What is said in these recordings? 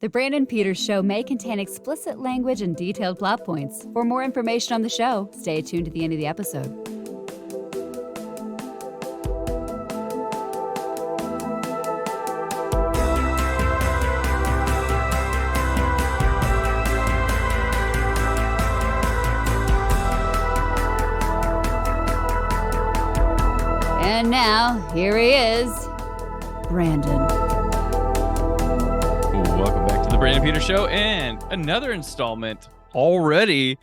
The Brandon Peters Show may contain explicit language and detailed plot points. For more information on the show, stay tuned to the end of the episode. And now, here he is, Brandon. Welcome back to the Brandon Peters Show and another installment already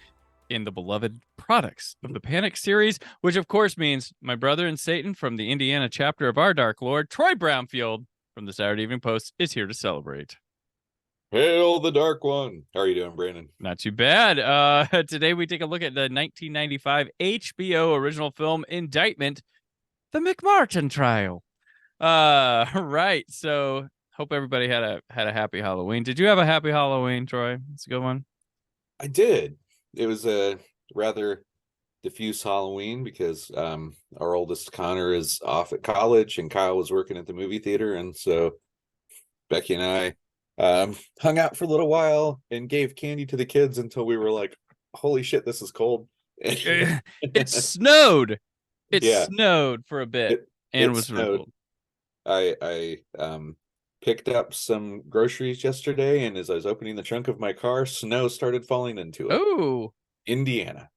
in the beloved Products of the Panic series, which of course means my brother in Satan from the Indiana chapter of our Dark Lord, Troy Brownfield from the Saturday Evening Post, is here to celebrate. Hail the Dark One. How are you doing, Brandon? Not too bad. Today we take a look at the 1995 HBO original film Indictment, the McMartin Trial. Right. So hope everybody had a happy Halloween. Did you have a happy Halloween, Troy? It's a good one. I did. It was a rather diffuse Halloween because our oldest Connor is off at college and Kyle was working at the movie theater, and so Becky and I hung out for a little while and gave candy to the kids until we were like, holy shit, this is cold. It snowed. It snowed for a bit and was really cold. I picked up some groceries yesterday, and as I was opening the trunk of my car, snow started falling into it. Oh, Indiana.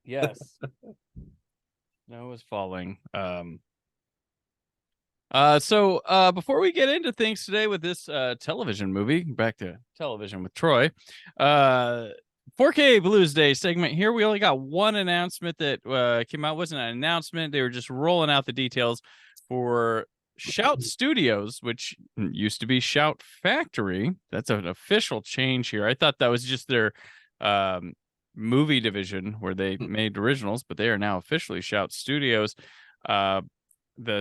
Yes. Snow was falling. So before we get into things today with this television movie, back to television with Troy, 4K Blues Day segment here. We only got one announcement that came out. It wasn't an announcement. They were just rolling out the details for Shout Studios, which used to be Shout Factory. That's an official change here. I thought that was just their movie division where they made originals, but they are now officially Shout Studios. The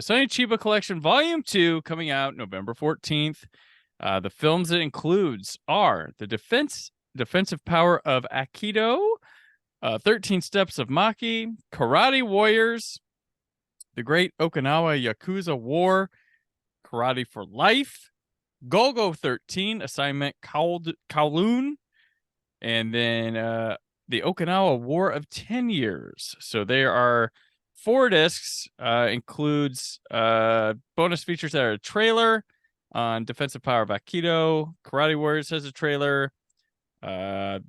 Sonny Chiba Collection Volume 2 coming out November 14th. The films it includes are The Defensive Power of Aikido, 13 Steps of Maki, Karate Warriors, The Great Okinawa Yakuza War, Karate for Life, Golgo 13, Assignment Kowloon, and then the Okinawa War of 10 Years. So there are 4 discs, includes bonus features that are a trailer on Defensive Power of Aikido, Karate Warriors has a trailer, the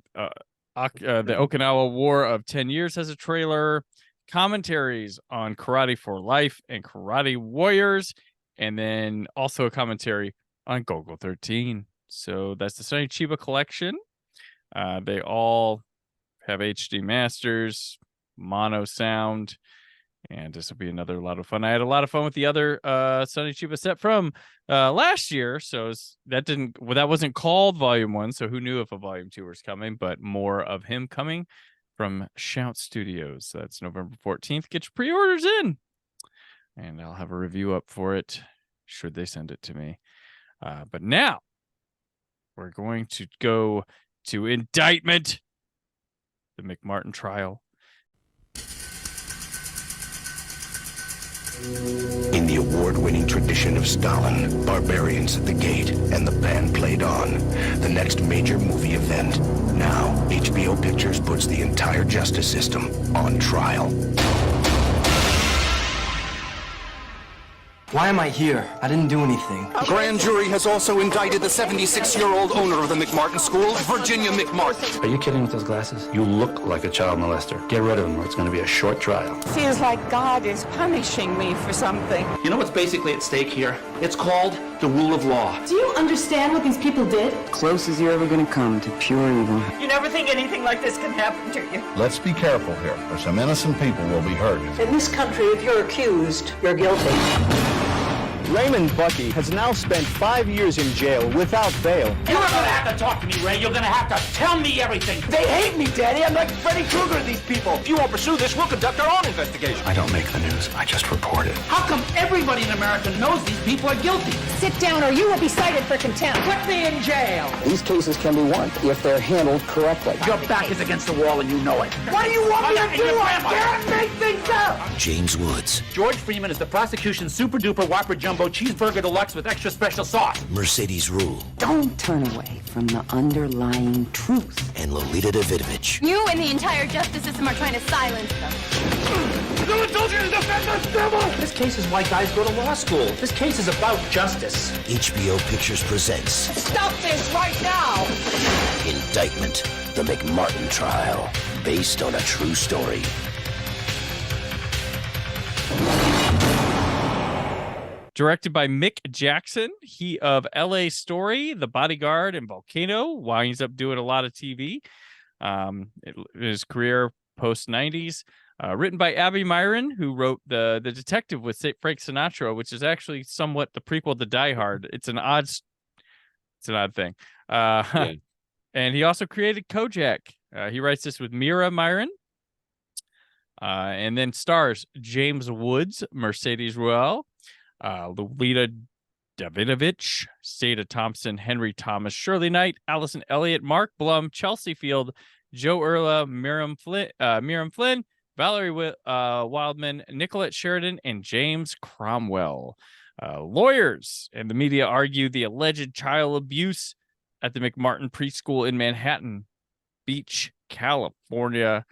Okinawa War of 10 Years has a trailer, commentaries on Karate for Life and Karate Warriors, and then also a commentary on Golgo 13. So that's the Sonny Chiba collection. They all have HD masters, mono sound, and this will be another lot of fun. I had a lot of fun with the other Sonny Chiba set from last year, so that wasn't called Volume 1, so who knew if a Volume 2 was coming, but more of him coming from Shout Studios. So that's November 14th. Get your pre-orders in, and I'll have a review up for it should they send it to me. But now we're going to go to Indictment, the McMartin Trial. In the award-winning tradition of Stalin, barbarians at the gate, and the band played on, the next major movie event. Now, HBO Pictures puts the entire justice system on trial. Why am I here? I didn't do anything. A grand jury has also indicted the 76-year-old owner of the McMartin School, Virginia McMartin. Are you kidding with those glasses? You look like a child molester. Get rid of them or it's going to be a short trial. Feels like God is punishing me for something. You know what's basically at stake here? It's called the rule of law. Do you understand what these people did? Close as you're ever going to come to pure evil. You never think anything like this can happen to you. Let's be careful here, or some innocent people will be hurt. In this country, if you're accused, you're guilty. Raymond Bucky has now spent 5 years in jail without bail. You're not gonna have to talk to me, Ray. You're gonna have to tell me everything. They hate me, Daddy. I'm like Freddy Krueger to these people. If you won't pursue this, we'll conduct our own investigation. I don't make the news. I just report it. How come everybody in America knows these people are guilty? Sit down or you will be cited for contempt. Put me in jail. These cases can be won if they're handled correctly. Your back is against the wall and you know it. What do you want me to do? I can't make things up. James Woods. George Freeman is the prosecution's super-duper whopper jumbo jumbo cheeseburger deluxe with extra special sauce. Mercedes Rule. Don't turn away from the underlying truth. And Lolita Davidovich. You and the entire justice system are trying to silence them. No one told you to defend this devil! This case is why guys go to law school. This case is about justice. HBO Pictures presents Stop this right now! Indictment, the McMartin Trial, based on a true story. Directed by Mick Jackson, he of L.A. Story, The Bodyguard, and Volcano. Winds up doing a lot of TV. His career post-90s. Written by Abby Myron, who wrote the Detective with Frank Sinatra, which is actually somewhat the prequel to Die Hard. It's an odd thing. Yeah. And he also created Kojak. He writes this with Mira Myron. And then stars James Woods, Mercedes Ruehl, Lolita Davidovich, Sada Thompson, Henry Thomas, Shirley Knight, Allison Elliott, Mark Blum, Chelsea Field, Joe Erla, Miriam Flynn, Valerie Wildman, Nicolette Sheridan, and James Cromwell. Lawyers and the media argue the alleged child abuse at the McMartin preschool in Manhattan Beach, California.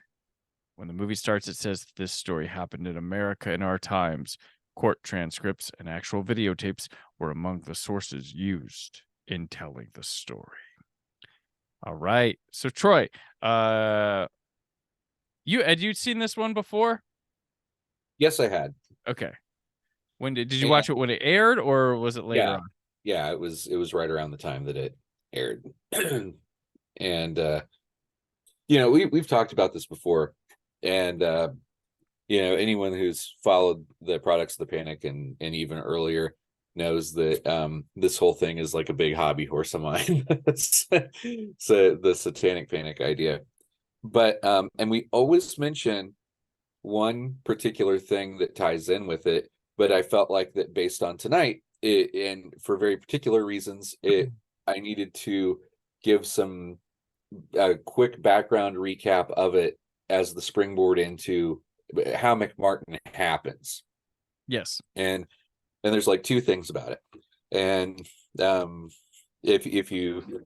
When the movie starts, it says this story happened in America in our times. Court transcripts and actual videotapes were among the sources used in telling the story. All right. So, Troy, had you seen this one before? Yes, I had. Okay. When did you watch it when it aired, or was it later on? Yeah, it was right around the time that it aired. And we've talked about this before, and anyone who's followed the Products of the Panic and even earlier knows that this whole thing is like a big hobby horse of mine. So the Satanic Panic idea. But and we always mention one particular thing that ties in with it, but I felt like that based on tonight, and for very particular reasons, I needed to give some quick background recap of it as the springboard into how McMartin happens. Yes. And there's like two things about it. And if you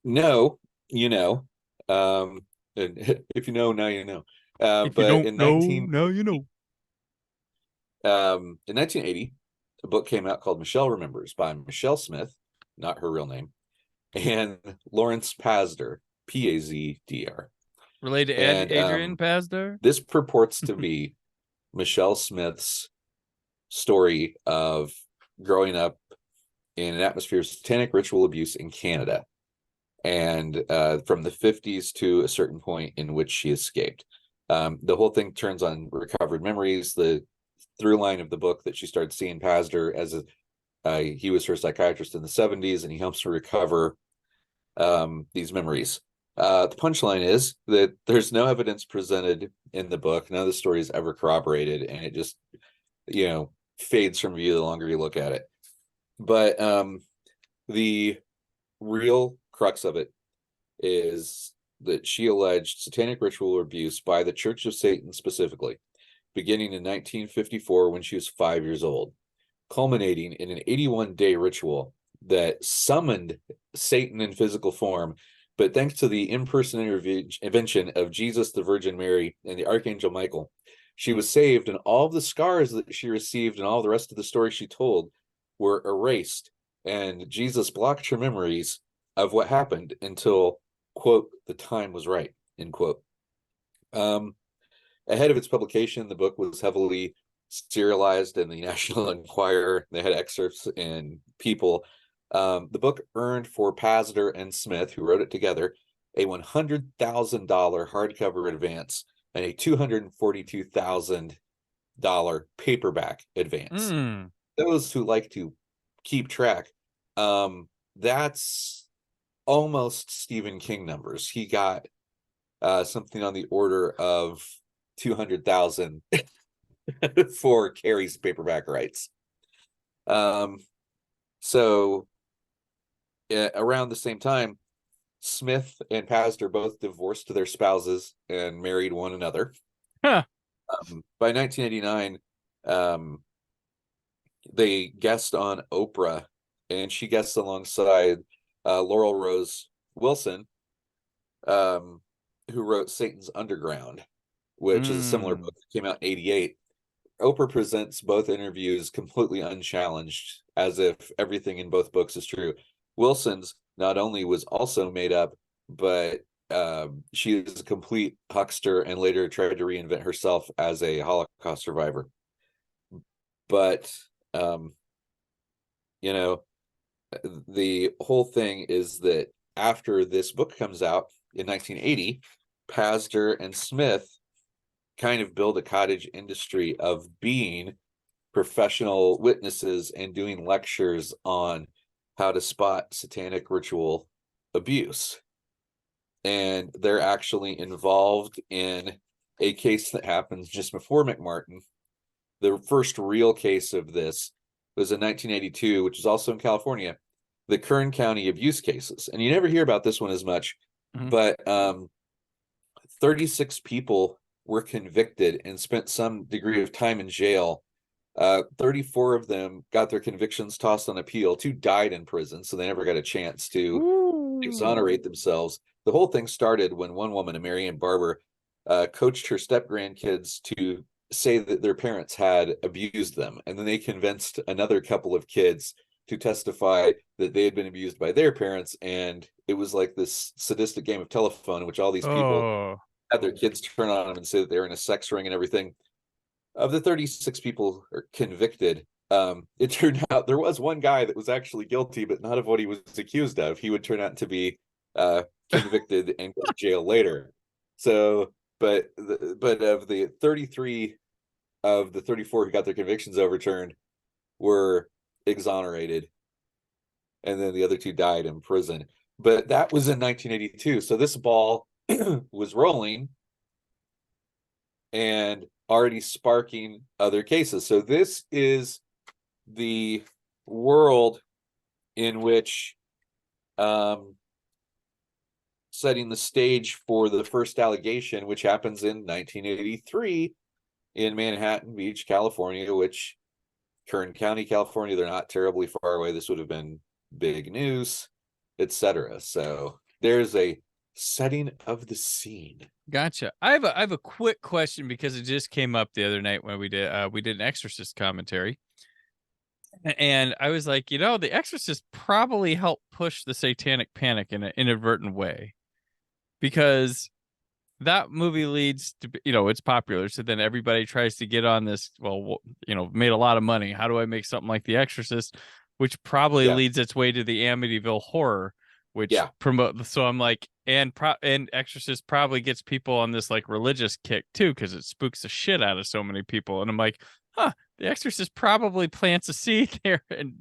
know, you know. And if you know, now you know. If you don't know, now you know. In 1980, a book came out called Michelle Remembers by Michelle Smith, not her real name, and Lawrence Pazder, P-A-Z-D-R. Related to Adrian Pazder? This purports to be Michelle Smith's story of growing up in an atmosphere of satanic ritual abuse in Canada, and from the 50s to a certain point in which she escaped. The whole thing turns on recovered memories. The through line of the book that she started seeing Pazder as he was her psychiatrist in the 70s, and he helps her recover these memories. The punchline is that there's no evidence presented in the book. None of the story is ever corroborated, and it just, fades from view the longer you look at it. But the real crux of it is that she alleged satanic ritual abuse by the Church of Satan specifically, beginning in 1954 when she was 5 years old, culminating in an 81-day ritual that summoned Satan in physical form. But thanks to the in-person intervention of Jesus, the Virgin Mary, and the Archangel Michael, she was saved, and all of the scars that she received and all the rest of the story she told were erased, and Jesus blocked her memories of what happened until, quote, the time was right, end quote. Ahead of its publication, the book was heavily serialized in the National Enquirer. They had excerpts in People. The book earned for Pazder and Smith, who wrote it together, a $100,000 hardcover advance and a $242,000 paperback advance. Those who like to keep track, that's almost Stephen King numbers. He got something on the order of $200,000 for Carrie's paperback rights. So around the same time, Smith and Pazder both divorced their spouses and married one another. Huh. By 1989, they guest on Oprah, and she guests alongside Laurel Rose Wilson, who wrote Satan's Underground, which is a similar book that came out in '88. Oprah presents both interviews completely unchallenged, as if everything in both books is true. Wilson's not only was also made up, but she is a complete huckster and later tried to reinvent herself as a Holocaust survivor. But you know, the whole thing is that after this book comes out in 1980, Pazder and Smith kind of build a cottage industry of being professional witnesses and doing lectures on how to spot satanic ritual abuse. And they're actually involved in a case that happens just before McMartin. The first real case of this was in 1982, which is also in California, the Kern County abuse cases. And you never hear about this one as much, but 36 people were convicted and spent some degree of time in jail. 34 of them got their convictions tossed on appeal. 2 died in prison, so they never got a chance to exonerate themselves. The whole thing started when one woman, Marianne Barber, coached her step-grandkids to say that their parents had abused them. And then they convinced another couple of kids to testify that they had been abused by their parents. And it was like this sadistic game of telephone in which all these people had their kids turn on them and say that they were in a sex ring and everything. Of the 36 people are convicted, it turned out there was one guy that was actually guilty, but not of what he was accused of. He would turn out to be convicted and go to jail later. So, but of the 33 of the 34 who got their convictions overturned were exonerated, and then the other 2 died in prison. But that was in 1982. So this ball was rolling and already sparking other cases. So this is the world in which setting the stage for the first allegation, which happens in 1983 in Manhattan Beach, California, which Kern County, California, they're not terribly far away. This would have been big news, etc. So there's a setting of the scene. Gotcha. I have a quick question because it just came up the other night when we did an Exorcist commentary. And I was like, The Exorcist probably helped push the satanic panic in an inadvertent way, because that movie leads to, it's popular. So then everybody tries to get on this, made a lot of money. How do I make something like The Exorcist, which probably leads its way to the Amityville Horror, which promote. So I'm like, and Exorcist probably gets people on this like religious kick too, because it spooks the shit out of so many people. And I'm like, The Exorcist probably plants a seed there. And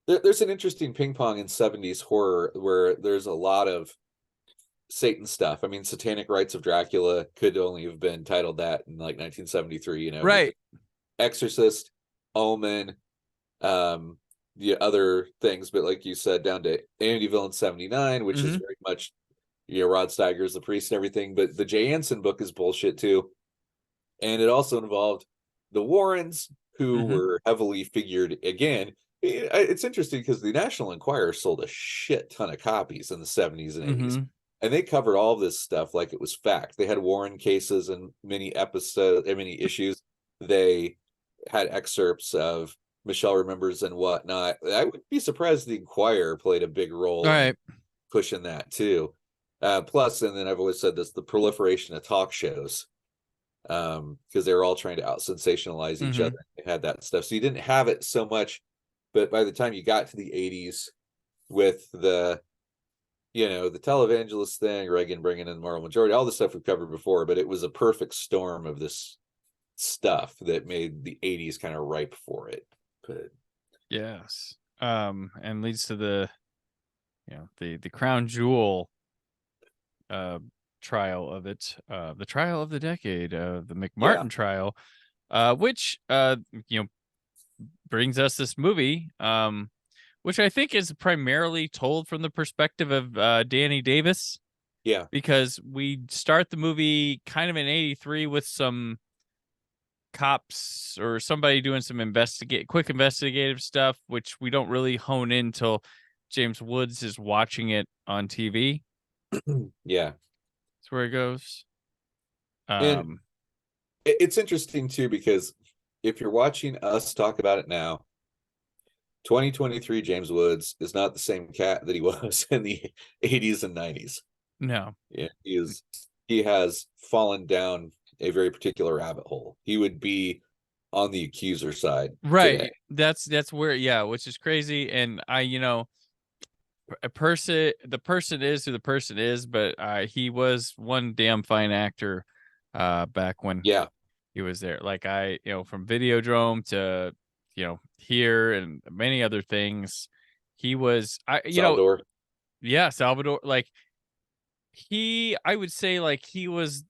there's an interesting ping pong in 70s horror where there's a lot of Satan stuff. I mean, Satanic Rites of Dracula could only have been titled that in like 1973, right? Exorcist, Omen, the other things, but like you said, down to Amityville in 79, which is very much Rod Steiger's The Priest and everything. But the Jay Anson book is bullshit too, and it also involved the Warrens, who were heavily figured again. It's interesting because the National Enquirer sold a shit ton of copies in the 70s and 80s. And they covered all this stuff like it was fact. They had Warren cases and many issues. They had excerpts of Michelle Remembers and whatnot. I would be surprised the Enquirer played a big role in pushing that too. Plus, and then I've always said this, the proliferation of talk shows, because they were all trying to out-sensationalize each other. They had that stuff. So you didn't have it so much, but by the time you got to the 80s with the the televangelist thing, Reagan bringing in the moral majority, all the stuff we've covered before, but it was a perfect storm of this stuff that made the 80s kind of ripe for it. But yes, and leads to the the crown jewel trial of it, the trial of the decade, the McMartin trial, which brings us this movie, which I think is primarily told from the perspective of Danny Davis. Yeah. Because we start the movie kind of in 83 with some cops or somebody doing some quick investigative stuff, which we don't really hone in till James Woods is watching it on TV. Yeah, that's where it goes. And it's interesting too, because if you're watching us talk about it now, 2023 James Woods is not the same cat that he was in the 80s and 90s. No. Yeah, he has fallen down a very particular rabbit hole. He would be on the accuser side. Right. Today. That's where, which is crazy. And the person is who the person is, but he was one damn fine actor back when he was there. Like from Videodrome to here and many other things. He was Salvador. Salvador. Like I would say like he's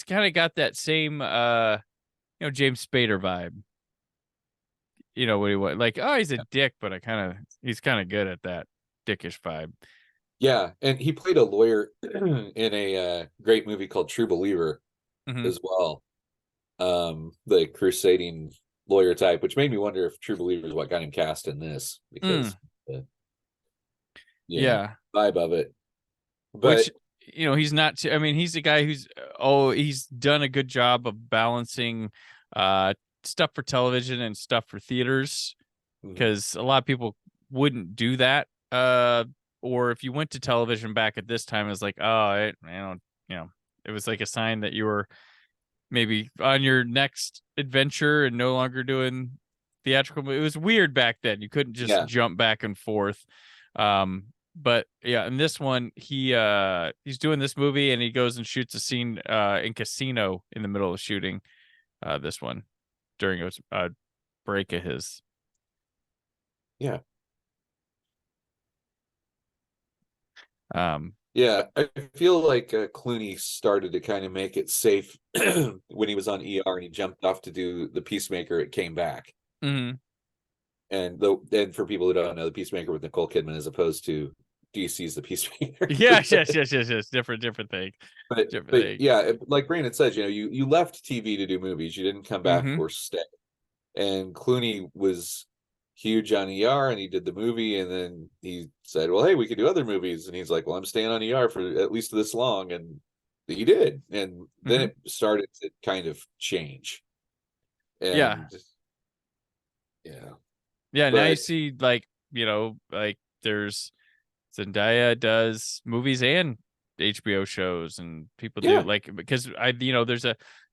kind of got that same James Spader vibe. What he was like, he's a dick, but he's kind of good at that dickish vibe. Yeah, and he played a lawyer in a great movie called True Believer as well. The crusading lawyer type, which made me wonder if True Believer is what got him cast in this, because vibe of it. But which he's not he's a guy who's he's done a good job of balancing stuff for television and stuff for theaters, because a lot of people wouldn't do that, or if you went to television back at this time, it's like, it was like a sign that you were maybe on your next adventure and no longer doing theatrical. It was weird back then. You couldn't just jump back and forth. But in this one, he's doing this movie and he goes and shoots a scene in Casino in the middle of shooting this one during a break of his. Yeah. I feel like Clooney started to kind of make it safe when he was on ER and he jumped off to do The Peacemaker. It came back. Mm-hmm. And for people who don't know, The Peacemaker with Nicole Kidman as opposed to DC's The Peacemaker. yes. Different thing. But thing. Yeah, like Brandon says, you left TV to do movies. You didn't come back or stay. And Clooney was huge on ER and he did the movie, and then he said, well, hey, we could do other movies, and he's like, well, I'm staying on ER for at least this long, and he did, and then it started to kind of change. And now you see like there's Zendaya does movies and HBO shows, and people do like, because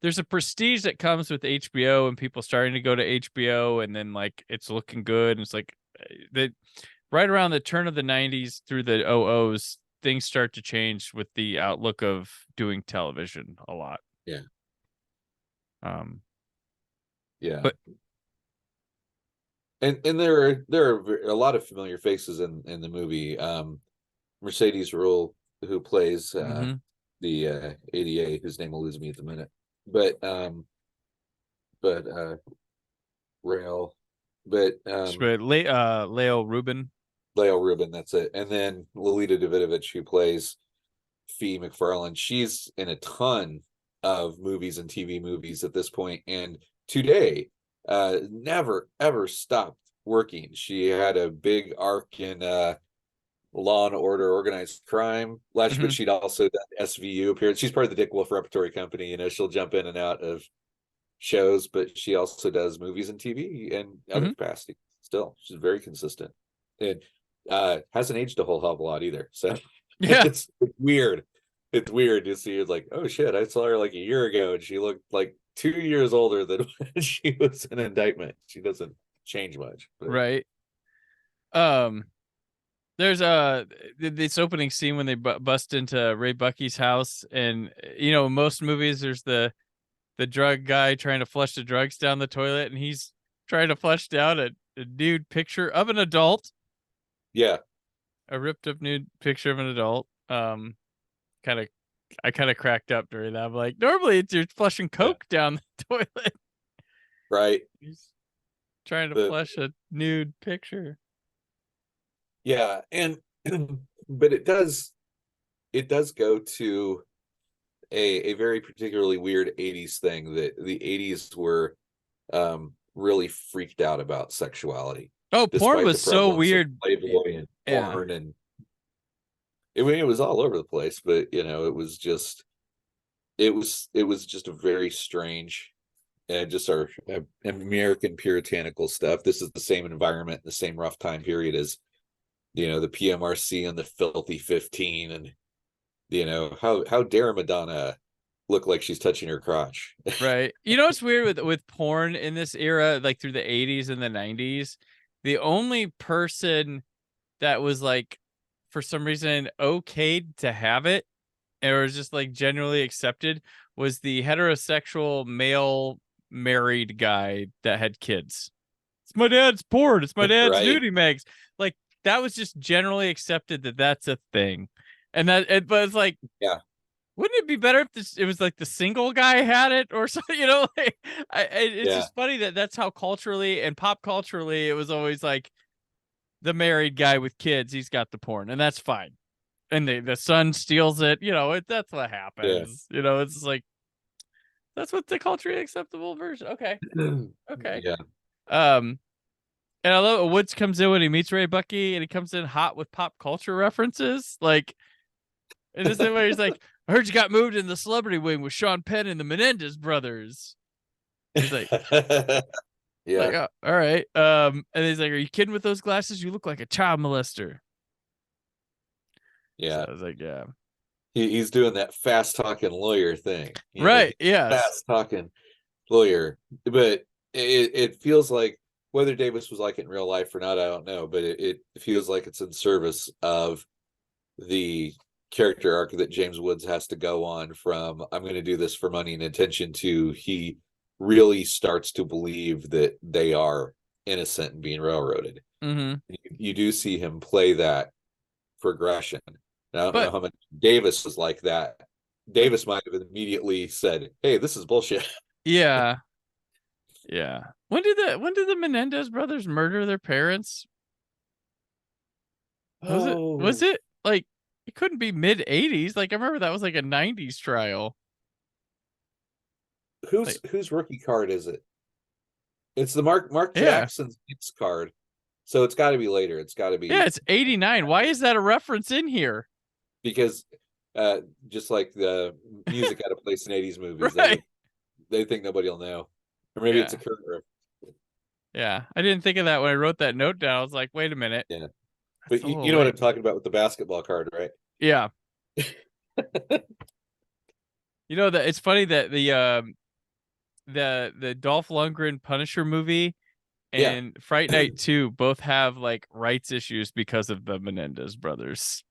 there's a prestige that comes with HBO and people starting to go to HBO, and then like it's looking good, and it's like that right around the turn of the 90s through the 00s, things start to change with the outlook of doing television a lot. But and there are a lot of familiar faces in the movie. Mercedes Ruehl, who plays the ADA, whose name will lose me at the minute, but Leo Rubin, that's it. And then Lolita Davidovich, who plays Fee McFarlane. She's in a ton of movies and TV movies at this point, and today never ever stopped working. She had a big arc in Law and Order Organized Crime last year, but she'd also done SVU appearance. She's part of the Dick Wolf Repertory Company. She'll jump in and out of shows, but she also does movies and TV and other capacity. Still, she's very consistent and hasn't aged a whole hell of a lot either. So it's weird. It's weird to see. It's like, oh shit, I saw her like a year ago and she looked like 2 years older than when she was in Indictment. She doesn't change much, right? There's this opening scene when they bust into Ray Bucky's house, and in most movies there's the drug guy trying to flush the drugs down the toilet, and he's trying to flush down a nude picture of an adult. A ripped up nude picture of an adult. I kind of cracked up during that. I'm like, normally you're flushing coke down the toilet, right? He's trying to flush a nude picture. And but it does go to a very particularly weird 80s thing, that the 80s were really freaked out about sexuality. Oh, porn despite was the so prevalence of weird. Playboy and Yeah. porn, and I mean, it was all over the place, but it was just a very strange, and just our American puritanical stuff. This is the same environment, the same rough time period as the PMRC and the Filthy 15, and how dare Madonna look like she's touching her crotch. Right. You know what's weird with porn in this era, like through the 80s and the 90s? The only person that was like, for some reason, okayed to have it, or was just like generally accepted, was the heterosexual male married guy that had kids. It's my dad's porn. It's my dad's Right. nudie mags. Like, that was just generally accepted that that's a thing. And but it's like, yeah. Wouldn't it be better if it was like the single guy had it or something? Like, it's just funny that that's how culturally and pop culturally it was always like the married guy with kids. He's got the porn, and that's fine. And the son steals it. That's what happens. It's like that's what the culturally acceptable version. Okay, okay. Yeah. And I love it. Woods comes in when he meets Ray Bucky, and he comes in hot with pop culture references, like. And this is where he's like, I heard you got moved in the celebrity wing with Sean Penn and the Menendez brothers. He's like, yeah. Like, oh, all right. And he's like, are you kidding with those glasses? You look like a child molester. Yeah. So I was like, yeah. He's doing that fast talking lawyer thing. Right. Yes. Fast talking lawyer. But it feels like, whether Davis was like it in real life or not, I don't know. But it feels like it's in service of the character arc that James Woods has to go on, from I'm going to do this for money and attention to he really starts to believe that they are innocent and being railroaded. Mm-hmm. You do see him play that progression. Now, I don't know how much Davis was like that. Davis might have immediately said, hey, this is bullshit. Yeah. Yeah. When did the Menendez brothers murder their parents? Was it like, it couldn't be mid 80s? Like, I remember that was like a 90s trial. Whose rookie card is it? It's the Mark Jackson's card. So it's got to be later. It's got to be. Yeah, it's 89. Why is that a reference in here? Because just like the music out of place in 80s movies, right. they think nobody will know. Or maybe it's a current reference. Yeah, I didn't think of that when I wrote that note down. I was like, wait a minute. Yeah. But you know what I'm talking about with the basketball card, right? Yeah. That it's funny that the Dolph Lundgren Punisher movie and Fright Night 2 both have like rights issues because of the Menendez brothers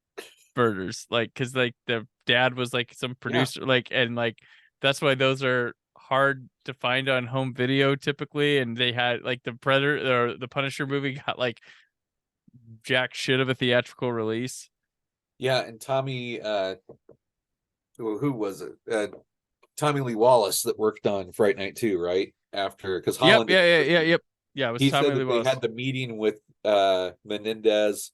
murders. Like, because like the dad was like some producer, and that's why those are hard to find on home video typically. And they had like the Predator or the Punisher movie got like jack shit of a theatrical release. Yeah, and Tommy, who was it? Tommy Lee Wallace that worked on Fright Night 2, right? After, because Holland. Yeah. It was he Tommy said Lee that Wallace. They had the meeting with Menendez,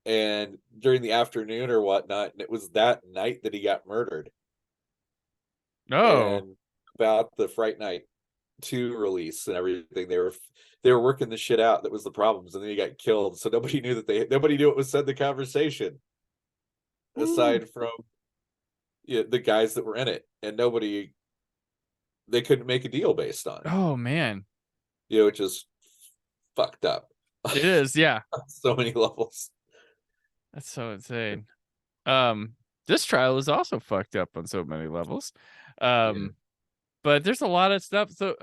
and during the afternoon or whatnot, and it was that night that he got murdered. Oh, and about the Fright Night 2 release and everything, they were working the shit out. That was the problems, and then he got killed. So nobody knew what was said in the conversation, aside from the guys that were in it, and they couldn't make a deal based on it. Oh man, which is fucked up. It is, yeah. On so many levels. That's so insane. This trial is also fucked up on so many levels. But there's a lot of stuff. So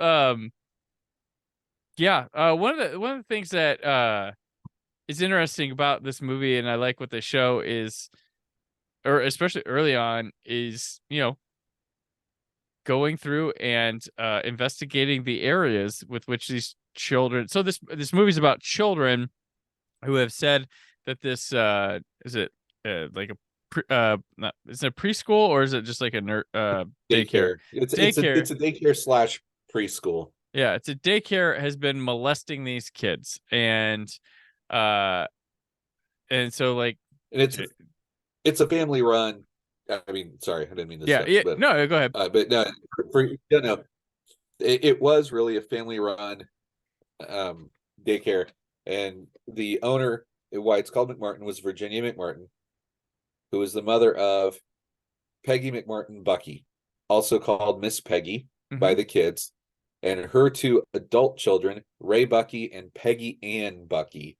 one of the things that is interesting about this movie, and I like what they show, is, or especially early on, is going through and investigating the areas with which these children. So this movie's about children who have said that this is it like a is it a preschool, or is it just like a daycare? It's a daycare / preschool. Yeah, it's a daycare, has been molesting these kids, and so like, and it's a family run I mean, sorry, I didn't mean to. Yeah, yeah. But, No, go ahead. But no, it was really a family-run daycare, and the owner, why it's called McMartin, was Virginia McMartin, who was the mother of Peggy McMartin Bucky, also called Miss Peggy by the kids, and her two adult children, Ray Bucky and Peggy Ann Bucky,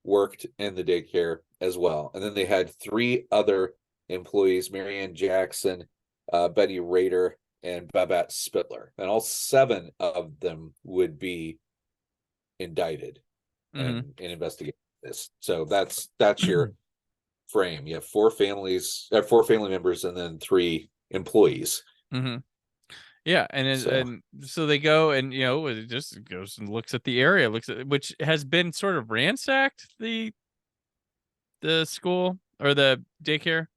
worked in the daycare as well. And then they had three other employees, Marianne Jackson, Betty Rader, and Babette Spittler. And all seven of them would be indicted and investigate this. So that's your frame. You have four family members and then three employees. Yeah, and so they go, and it just goes and looks at the area, which has been sort of ransacked, the school or the daycare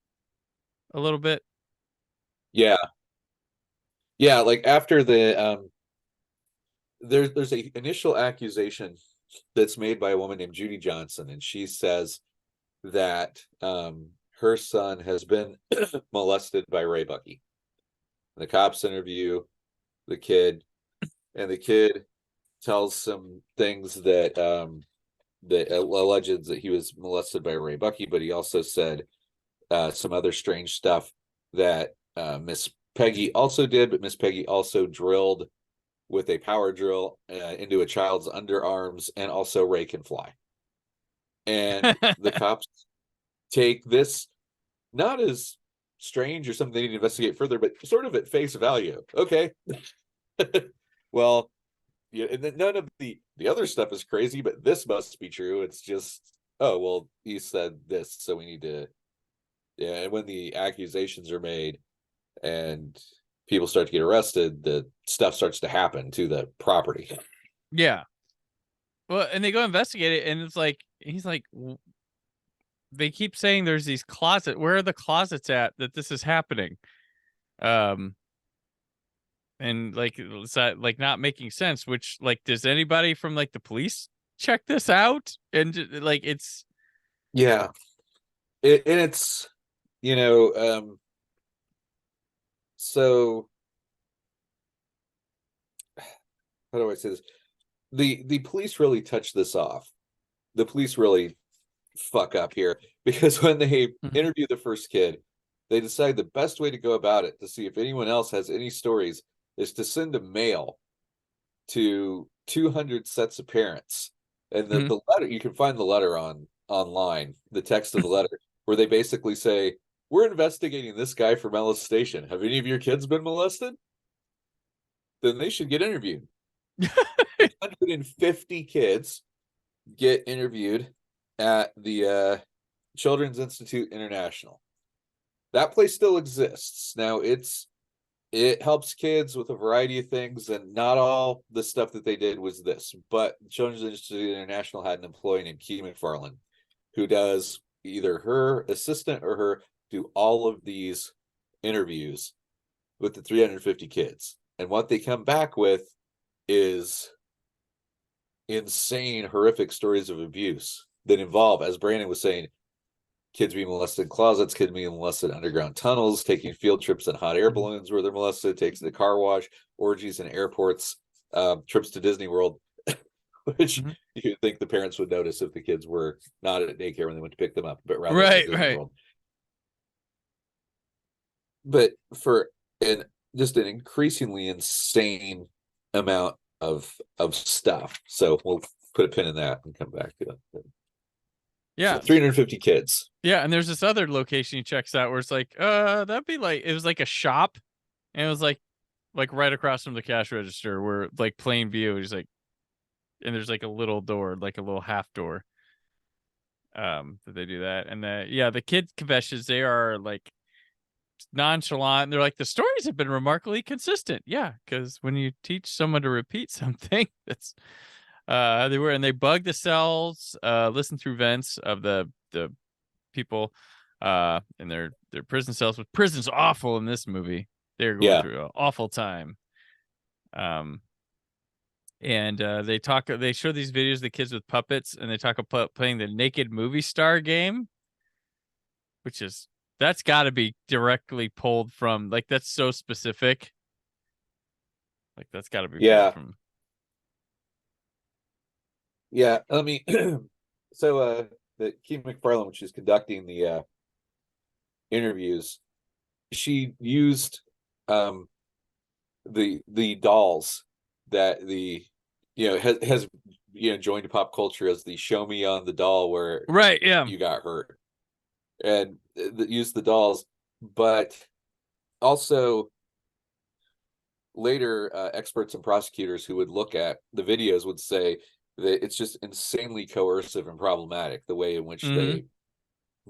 a little bit. Yeah, like after the there's a initial accusation that's made by a woman named Judy Johnson, and she says that her son has been molested by Ray Bucky. The cops interview the kid, and the kid tells some things that that alleges that he was molested by Ray Bucky, but he also said some other strange stuff that Miss Peggy also did, but Miss Peggy also drilled with a power drill into a child's underarms, and also Ray can fly. And the cops take this not as strange or something they need to investigate further, but sort of at face value. Okay. Well, yeah, and then none of the other stuff is crazy, but this must be true. It's just, oh, well, he said this, so we need to. Yeah, and when the accusations are made and people start to get arrested, the stuff starts to happen to the property. Yeah. Well, and they go investigate it, and it's like, he's like, they keep saying there's these closets. Where are the closets at that this is happening? And like, it's not making sense, which, like, does anybody from like the police check this out? And like, it's, yeah, it's, so how do I say this? The police really touch this off. The police really fuck up here, because when they interview the first kid, they decide the best way to go about it, to see if anyone else has any stories, is to send a mail to 200 sets of parents. And the letter, you can find the letter online, the text of the letter, where they basically say, we're investigating this guy for molestation. Have any of your kids been molested? Then they should get interviewed. 150 kids get interviewed at the Children's Institute International. That place still exists. Now it helps kids with a variety of things, and not all the stuff that they did was this, but Children's Institute International had an employee named Key McFarland, who does, either her assistant or her, do all of these interviews with the 350 kids. And what they come back with is insane, horrific stories of abuse that involve, as Brandon was saying, kids being molested in closets, kids being molested in underground tunnels, taking field trips in hot air balloons where they're molested, takes the car wash, orgies in airports, trips to Disney World, which you'd think the parents would notice if the kids were not at daycare when they went to pick them up, but rather at Disney World. But for just an increasingly insane amount of stuff. So we'll put a pin in that and come back to it. Yeah, so 350 kids. Yeah, and there's this other location he checks out where it's like, that'd be like, it was like a shop, and it was like right across from the cash register, where like plain view. He's like, and there's like a little door, like a little half door. That they do that, and the kid confessions, they are like nonchalant. They're like, the stories have been remarkably consistent. Yeah, because when you teach someone to repeat something, that's they bug the cells, listen through vents of the people in their prison cells. With prison's awful in this movie. They're going through an awful time. And they show these videos of the kids with puppets, and they talk about playing the naked movie star game, which is That's got to be directly pulled from, like, that's so specific. Like, that's got to be pulled from. Yeah, I mean, so the Keith McFarlane, which is conducting the interviews, she used the dolls that the has joined pop culture as the show me on the doll where right, yeah, you got hurt, and used the dolls, but also later experts and prosecutors who would look at the videos would say that it's just insanely coercive and problematic the way in which they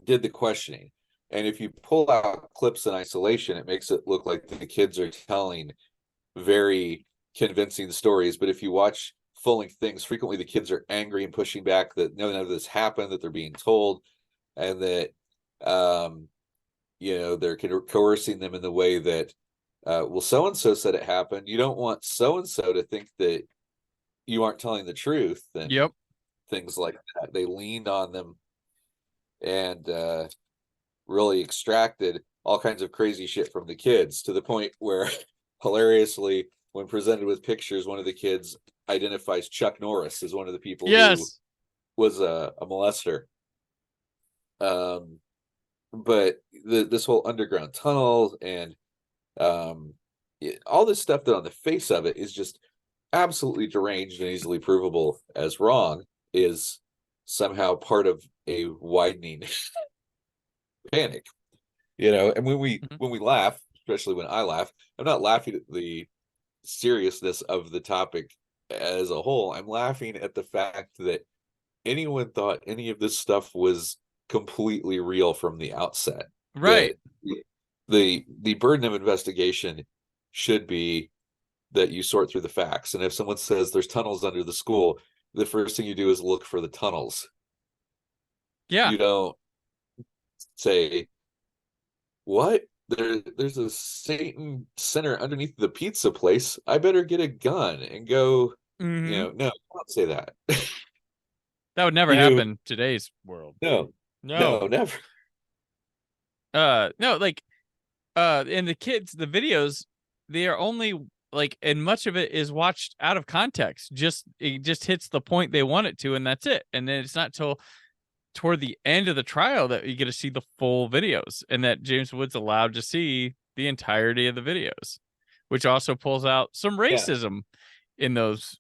did the questioning. And if you pull out clips in isolation, it makes it look like the kids are telling very convincing stories. But if you watch full-length things, frequently the kids are angry and pushing back that none of this happened, that they're being told, and that they're coercing them in the way that well, so-and-so said it happened. You don't want so-and-so to think that you aren't telling the truth, and things like that. They leaned on them and really extracted all kinds of crazy shit from the kids, to the point where, hilariously, when presented with pictures, one of the kids identifies Chuck Norris as one of the people who was a molester. But this whole underground tunnel and all this stuff that on the face of it is just absolutely deranged and easily provable as wrong is somehow part of a widening panic. And when we laugh, especially when I laugh, I'm not laughing at the seriousness of the topic as a whole. I'm laughing at the fact that anyone thought any of this stuff was completely real from the outset. Right. The burden of investigation should be that you sort through the facts. And if someone says there's tunnels under the school, the first thing you do is look for the tunnels. Yeah. You don't say, what? There's a Satan center underneath the pizza place. I better get a gun and go. No, don't say that. That would never happen in today's world. No, never. No, like, and the kids, the videos, they are only like, and much of it is watched out of context. It just hits the point they want it to, and that's it. And then it's not till toward the end of the trial that you get to see the full videos, and that James Wood's allowed to see the entirety of the videos, which also pulls out some racism in those.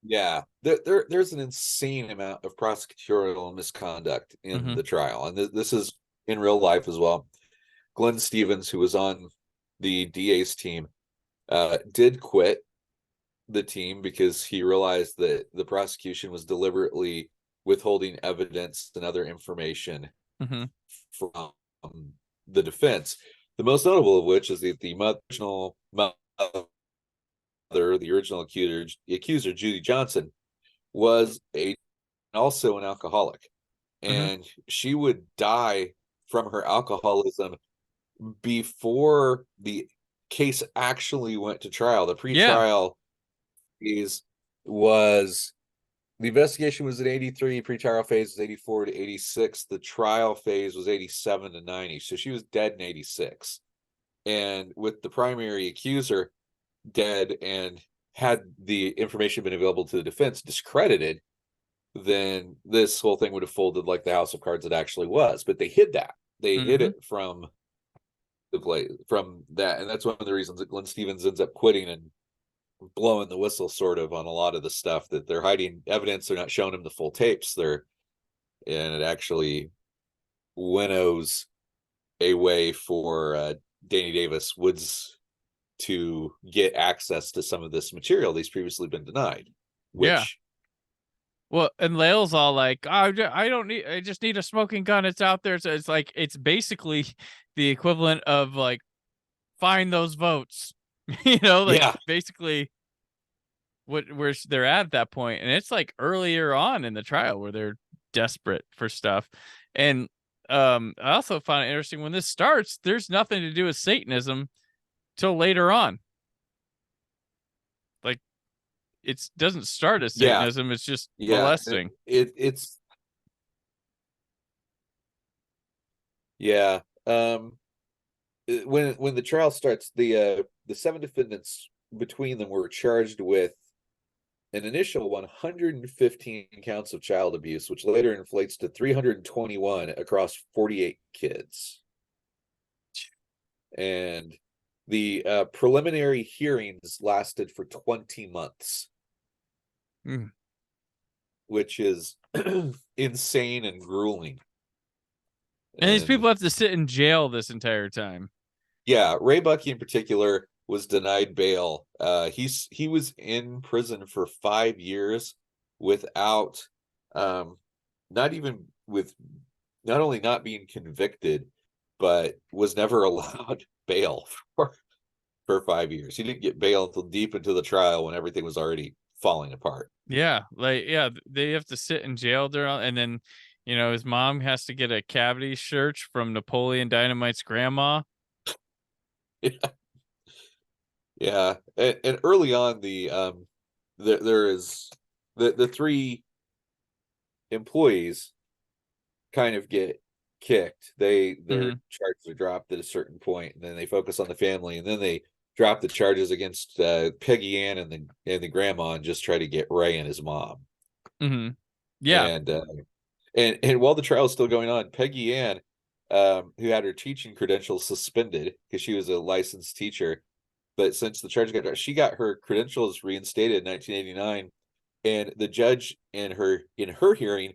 Yeah, there's an insane amount of prosecutorial misconduct in the trial, and this is in real life as well. Glenn Stevens, who was on the DA's team, did quit the team because he realized that the prosecution was deliberately withholding evidence and other information from the defense. The most notable of which is that the original accuser, Judy Johnson, was also an alcoholic, and she would die from her alcoholism before the case actually went to trial. The pre-trial phase was, the investigation was at 83, pre-trial phase was 84 to 86, the trial phase was 87 to 90. So she was dead in 86. And with the primary accuser dead, and had the information been available to the defense discredited, then this whole thing would have folded like the house of cards it actually was. But they hid that. They hid it from the play, from that. And that's one of the reasons that Glenn Stevens ends up quitting and blowing the whistle sort of on a lot of the stuff, that they're hiding evidence. They're not showing him the full tapes. And it actually winnows a way for Danny Davis Woods to get access to some of this material that's previously been denied. Well, and Lael's all like, I just need a smoking gun. It's out there. So it's like, it's basically the equivalent of like, find those votes, basically where they're at that point. And it's like earlier on in the trial where they're desperate for stuff. And I also found it interesting, when this starts, there's nothing to do with Satanism till later on. Like, it doesn't start as Satanism. It's just molesting. It's Yeah. When the trial starts, the 7 defendants between them were charged with an initial 115 counts of child abuse, which later inflates to 321 across 48 kids. And the preliminary hearings lasted for 20 months, which is insane and grueling. And these people have to sit in jail this entire time. Yeah, Ray Bucky in particular was denied bail. He was in prison for 5 years without, not only not being convicted, but was never allowed bail for 5 years. He didn't get bail until deep into the trial when everything was already falling apart. Yeah, they have to sit in jail during, and then his mom has to get a cavity search from Napoleon Dynamite's grandma. Yeah, and early on there is the 3 employees kind of get kicked. Their charges are dropped at a certain point, and then they focus on the family, and then they drop the charges against Peggy Ann and the grandma, and just try to get Ray and his mom. Yeah, and while the trial is still going on, Peggy Ann, who had her teaching credentials suspended because she was a licensed teacher, but since the charge got dropped, she got her credentials reinstated in 1989, and the judge in her hearing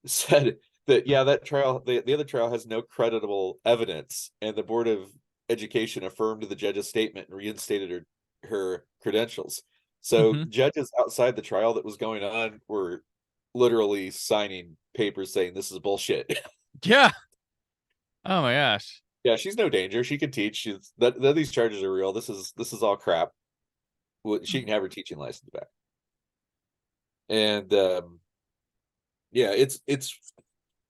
said that that trial, the other trial, has no creditable evidence, and the Board of Education affirmed the judge's statement and reinstated her credentials. So judges outside the trial that was going on were literally signing papers saying this is bullshit. Yeah. Oh my gosh. Yeah, she's no danger. She can teach. These charges are real. This is all crap. She can have her teaching license back. And yeah, it's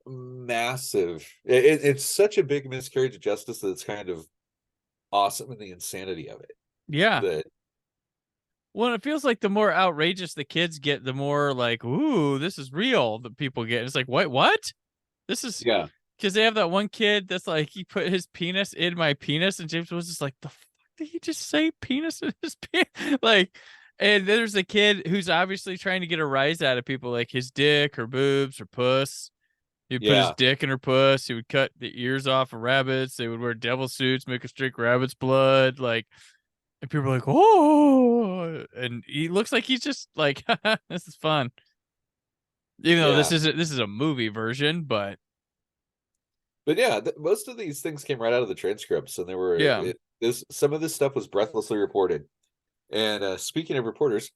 massive. It's such a big miscarriage of justice that it's kind of awesome in the insanity of it. Yeah. Well, it feels like the more outrageous the kids get, the more like, ooh, this is real that people get. It's like, what? This is because they have that one kid that's like, he put his penis in my penis, and James was just like, the fuck did he just say penis in his penis? Like, and there's a kid who's obviously trying to get a rise out of people, like his dick or boobs or puss. He'd put his dick in her puss. He would cut the ears off of rabbits. They would wear devil suits, make us drink rabbit's blood. Like, and people are like, oh, and he looks like he's just like, this is fun. Even though this is a movie version, but yeah, most of these things came right out of the transcripts, and there were some of this stuff was breathlessly reported. And speaking of reporters,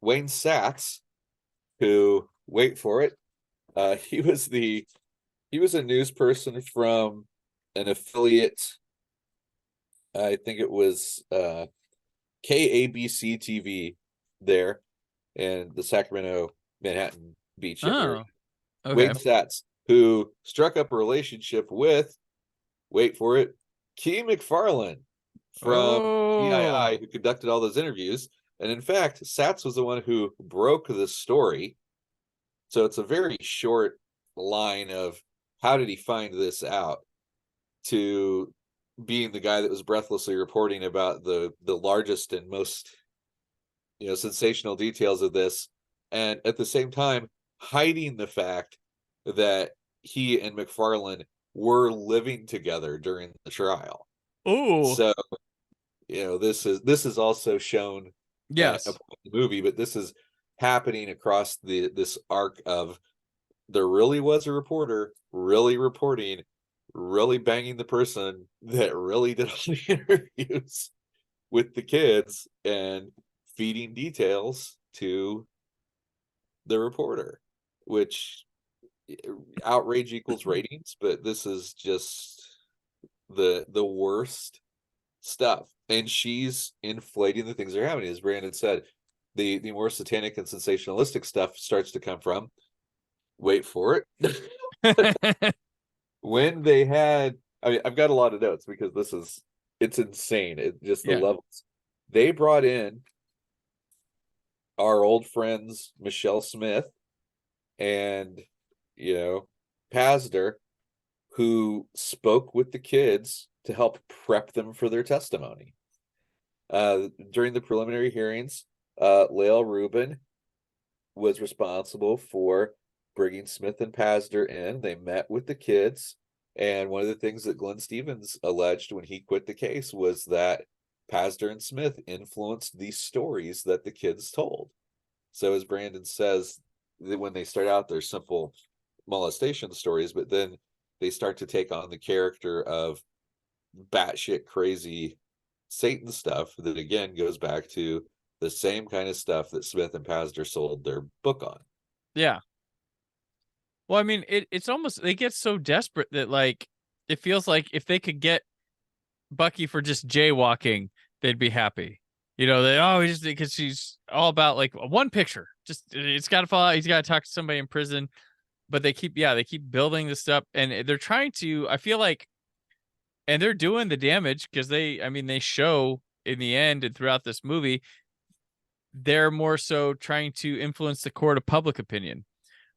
Wayne Sachs, who, wait for it, he was a news person from an affiliate. I think it was KABC TV there in the Sacramento, Manhattan Beach area. Wayne Sachs, who struck up a relationship with, wait for it, Key McFarlane from PII, who conducted all those interviews. And in fact, Sachs was the one who broke the story. So it's a very short line of how did he find this out, to being the guy that was breathlessly reporting about the largest and most sensational details of this, and at the same time hiding the fact that he and McFarlane were living together during the trial. So this is also shown in the movie, but this is happening across this arc of there really was a reporter really reporting, really banging the person that really did all the interviews with the kids and feeding details to the reporter, which outrage equals ratings, but this is just the worst stuff. And she's inflating the things that are happening. As Brandon said, the more satanic and sensationalistic stuff starts to come from, wait for it, when they had, I mean, I've got a lot of notes because it's insane. It just the levels. They brought in our old friends Michelle Smith and Pazder who spoke with the kids to help prep them for their testimony. During the preliminary hearings, Lael Rubin was responsible for bringing Smith and Pazder in. They met with the kids, and one of the things that Glenn Stevens alleged when he quit the case was that Pazder and Smith influenced these stories that the kids told. So as Brandon says, that when they start out, they're simple molestation stories, but then they start to take on the character of batshit crazy Satan stuff that again goes back to the same kind of stuff that Smith and Pazder sold their book on. Yeah. Well, I mean, it's almost, they get so desperate that like it feels like if they could get Bucky for just jaywalking, they'd be happy. You know, just because she's all about like one picture. Just it's got to fall out. He's got to talk to somebody in prison. But they keep building this stuff, and they're trying to. I feel like, and they're doing the damage because they show in the end and throughout this movie, they're more so trying to influence the court of public opinion,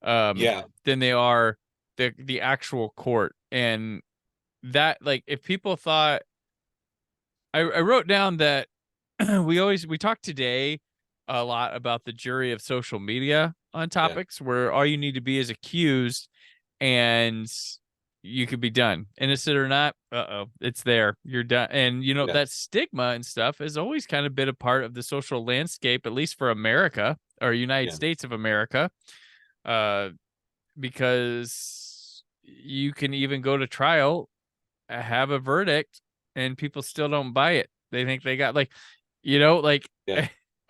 than they are the actual court. And that, like, if people thought, I wrote down that we talked today a lot about the jury of social media on topics where all you need to be is accused and you could be done, innocent or not. It's there, you're done. And that stigma and stuff has always kind of been a part of the social landscape, at least for America or United States of America, because you can even go to trial, have a verdict, and people still don't buy it. They think they got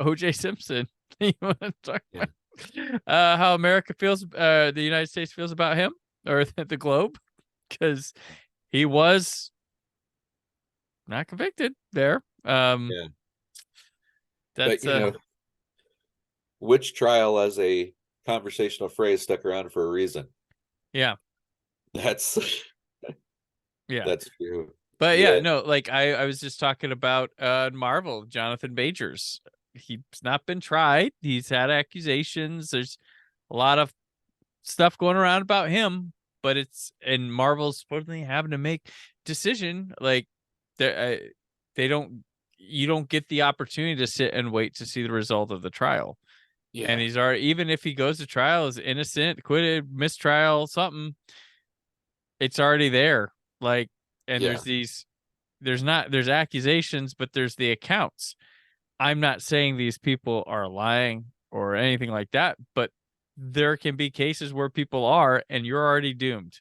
OJ Simpson. You want to talk about how America feels, the United States feels about him, or the globe, because he was not convicted there. That's but, witch trial as a conversational phrase stuck around for a reason. Yeah, that's true. But I was just talking about Marvel, Jonathan Majors. He's not been tried. He's had accusations. There's a lot of stuff going around about him, but and Marvel's supposedly having to make decision. Like you don't get the opportunity to sit and wait to see the result of the trial. Yeah. And he's already, even if he goes to trial as innocent, acquitted, mistrial, something, it's already there. Like, and there's accusations, but there's the accounts. I'm not saying these people are lying or anything like that, but there can be cases where people are, and you're already doomed.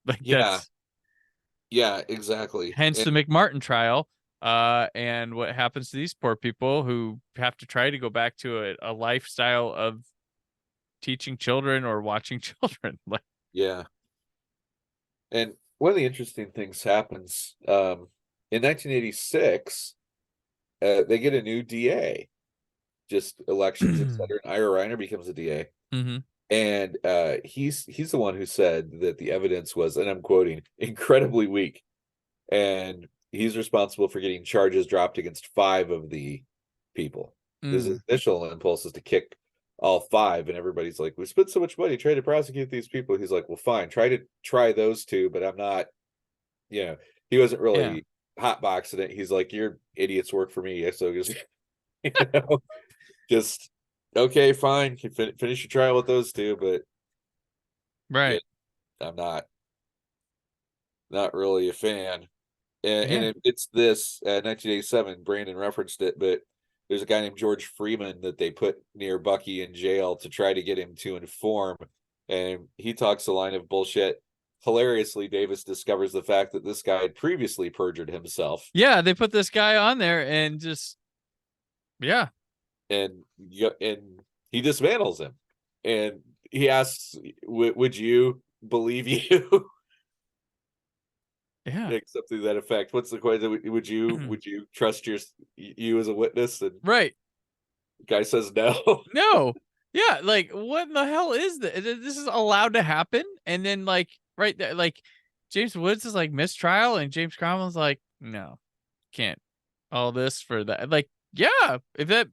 Like exactly. Hence the McMartin trial, and what happens to these poor people who have to try to go back to a lifestyle of teaching children or watching children. And one of the interesting things happens in 1986. They get a new DA, just elections, etc. And Ira Reiner becomes a DA. Mm-hmm. And he's the one who said that the evidence was, and I'm quoting, incredibly weak. And he's responsible for getting charges dropped against 5 of the people. His initial impulse is to kick all 5, and everybody's like, we spent so much money trying to prosecute these people. He's like, well, fine, try those 2, but I'm not, he wasn't really hotboxing it. He's like, your idiots work for me, so just just okay, fine, you finish your trial with those 2, but I'm not really a fan. And it's this 1987. Brandon referenced it, but there's a guy named George Freeman that they put near Bucky in jail to try to get him to inform, and he talks a line of bullshit. Hilariously, Davis discovers the fact that this guy had previously perjured himself. Yeah, they put this guy on there and just and he dismantles him, and he asks, "Would you believe you?" Like something to that effect. What's the question? Would you trust you as a witness? And the guy says no. No. Yeah, like what in the hell is this? This is allowed to happen, and then right there, James Woods is like mistrial, and James Cromwell's like, no, can't. All this for that. If that,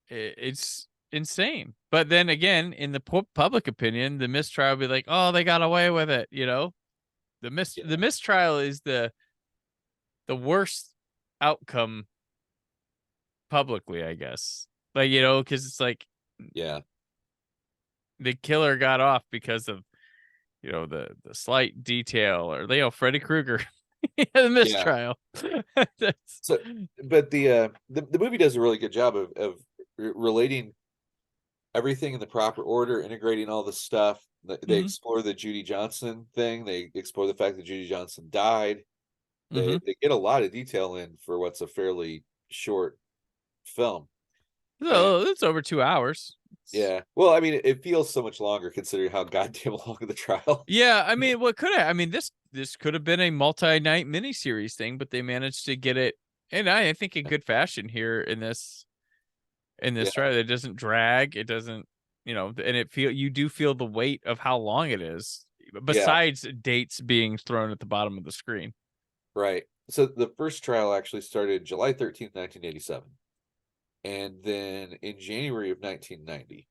it's insane. But then again, in the public opinion, the mistrial will be like, oh, they got away with it. The mistrial is the worst outcome publicly, I guess. Like, because it's like, yeah, the killer got off because of, the slight detail, or Freddy Krueger. The mistrial. So, but the movie does a really good job of relating everything in the proper order, integrating all the stuff. They explore the Judy Johnson thing. They explore the fact that Judy Johnson died. They get a lot of detail in for what's a fairly short film. It's over 2 hours. Yeah. Well, I mean, it feels so much longer considering how goddamn long the trial. Yeah, I mean, this could have been a multi-night miniseries thing, but they managed to get it, and I think in good fashion here in this trial. It doesn't drag. It doesn't, and you do feel the weight of how long it is, besides dates being thrown at the bottom of the screen. Right. So the first trial actually started July 13th, 1987. And then in January of 1990,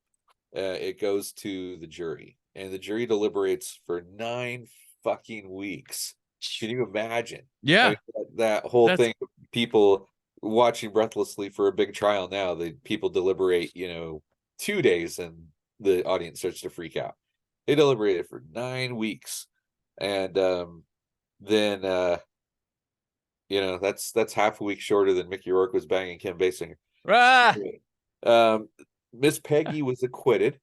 it goes to the jury, and the jury deliberates for 9 fucking weeks. Can you imagine? Yeah. I mean, that whole thing of people watching breathlessly for a big trial. Now the people deliberate, 2 days, and the audience starts to freak out. They deliberated for 9 weeks. And then that's half a week shorter than Mickey Rourke was banging Kim Basinger. Miss Peggy was acquitted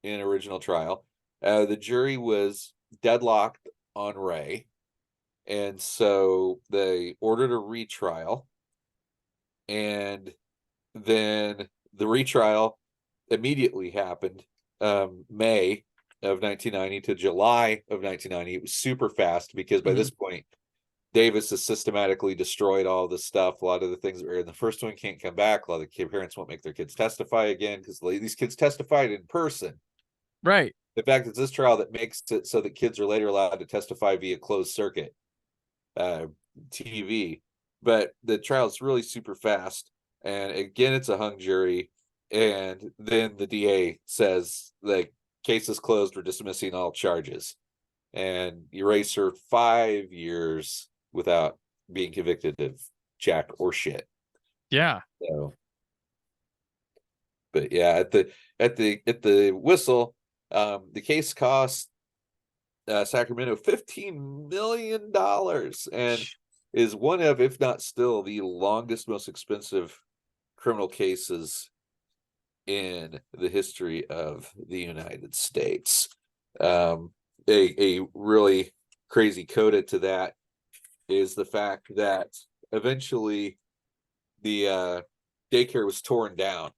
in original trial. The jury was deadlocked on Ray, and so they ordered a retrial, and then the retrial immediately happened. May of 1990 to July of 1990. It was super fast because by this point Davis has systematically destroyed all this stuff. A lot of the things that were in the first one can't come back. A lot of the parents won't make their kids testify again because these kids testified in person. Right. The fact it's this trial that makes it so that kids are later allowed to testify via closed circuit TV. But the trial is really super fast. And again, it's a hung jury. And then the DA says, the case is closed. We're dismissing all charges. And Ray served 5 years without being convicted of jack or shit. Yeah. So, but yeah, at the whistle, the case cost Sacramento $15 million and is one of, if not still, the longest, most expensive criminal cases in the history of the United States. A really crazy coda to that is the fact that eventually the daycare was torn down,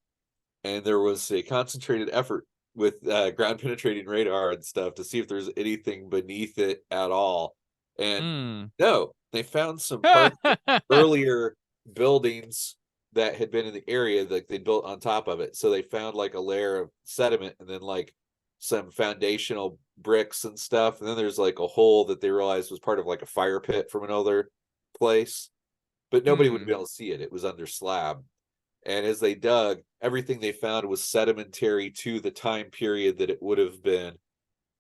and there was a concentrated effort with ground penetrating radar and stuff to see if there's anything beneath it at all. And no, they found some parts of earlier buildings that had been in the area that they built on top of it. So they found like a layer of sediment and then like some foundational bricks and stuff, and then there's like a hole that they realized was part of like a fire pit from another place, but nobody would be able to see it. It was under slab, and as they dug, everything they found was sedimentary to the time period that it would have been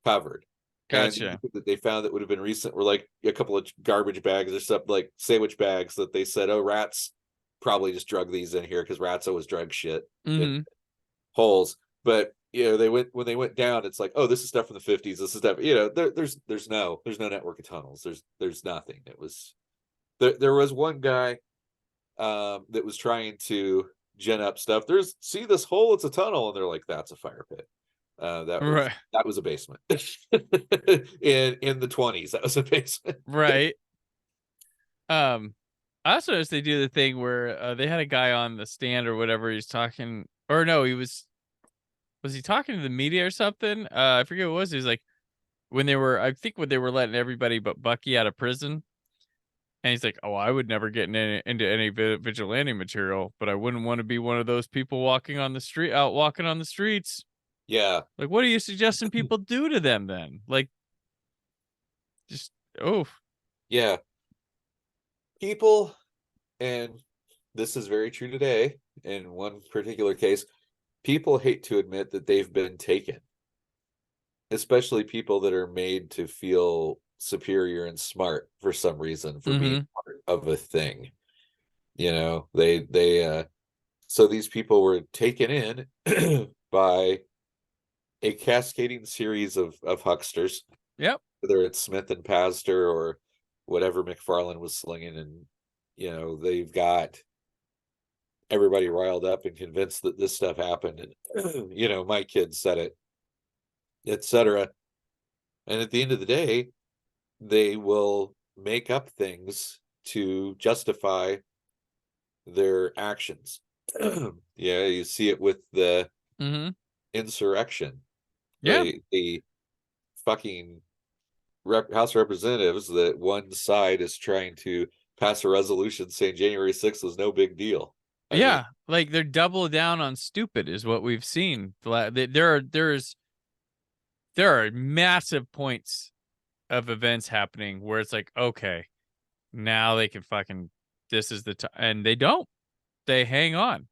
covered. Gotcha. And that they found that would have been recent were like a couple of garbage bags or something, like sandwich bags that they said, oh, rats probably just drug these in here because rats always drug shit in holes. But when they went down, it's like, oh, this is stuff from the 50s. This is stuff, there's no network of tunnels. There's nothing. It was there was one guy that was trying to gen up stuff. See this hole, it's a tunnel, and they're like, that's a fire pit. That was a basement. in the 20s, that was a basement. Right. I also noticed they do the thing where they had a guy on the stand or whatever. He's talking, or no, was he talking to the media or something? I forget what it was. He's like, when they were letting everybody but Bucky out of prison. And he's like, oh, I would never get into any vigilante material, but I wouldn't want to be one of those people walking on the streets. Yeah. Like, what are you suggesting people do to them then? Like, just, yeah. People, and this is very true today in one particular case, people hate to admit that they've been taken, especially people that are made to feel superior and smart for some reason for being part of a thing. You know, so these people were taken in by a cascading series of hucksters. Yep. Whether it's Smith and Pastor or whatever McFarlane was slinging, and you know, they've got everybody riled up and convinced that this stuff happened, and you know, my kids said it, etc. And at the end of the day, they will make up things to justify their actions. Yeah, you see it with the insurrection. Yeah, the fucking House of Representatives, that one side is trying to pass a resolution saying January 6th was no big deal. I mean, like they're double down on stupid is what we've seen. There are massive points of events happening where it's like, okay, now they can fucking, this is the time, and they don't. They hang on.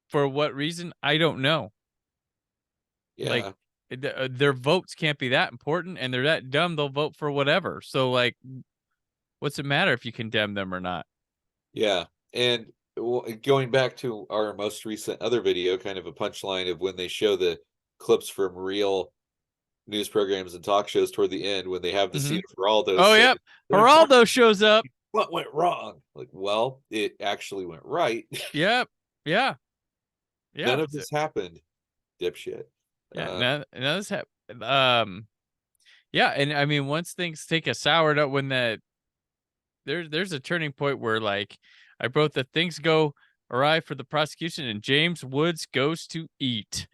For what reason? I don't know. Yeah. Like their votes can't be that important, and they're that dumb they'll vote for whatever. So like, what's it matter if you condemn them or not? Yeah. And going back to our most recent other video, kind of a punchline of when they show the clips from real news programs and talk shows toward the end, when they have the scene of Geraldo. Oh, yep. Geraldo shows up. What went wrong? Like, well, it actually went right. Yep. Yeah. Yeah. None of this happened, dipshit. Yeah. None of this happened. Yeah. And I mean, once things take a sour note, when there's a turning point where, like, I wrote that things go awry for the prosecution and James Woods goes to eat.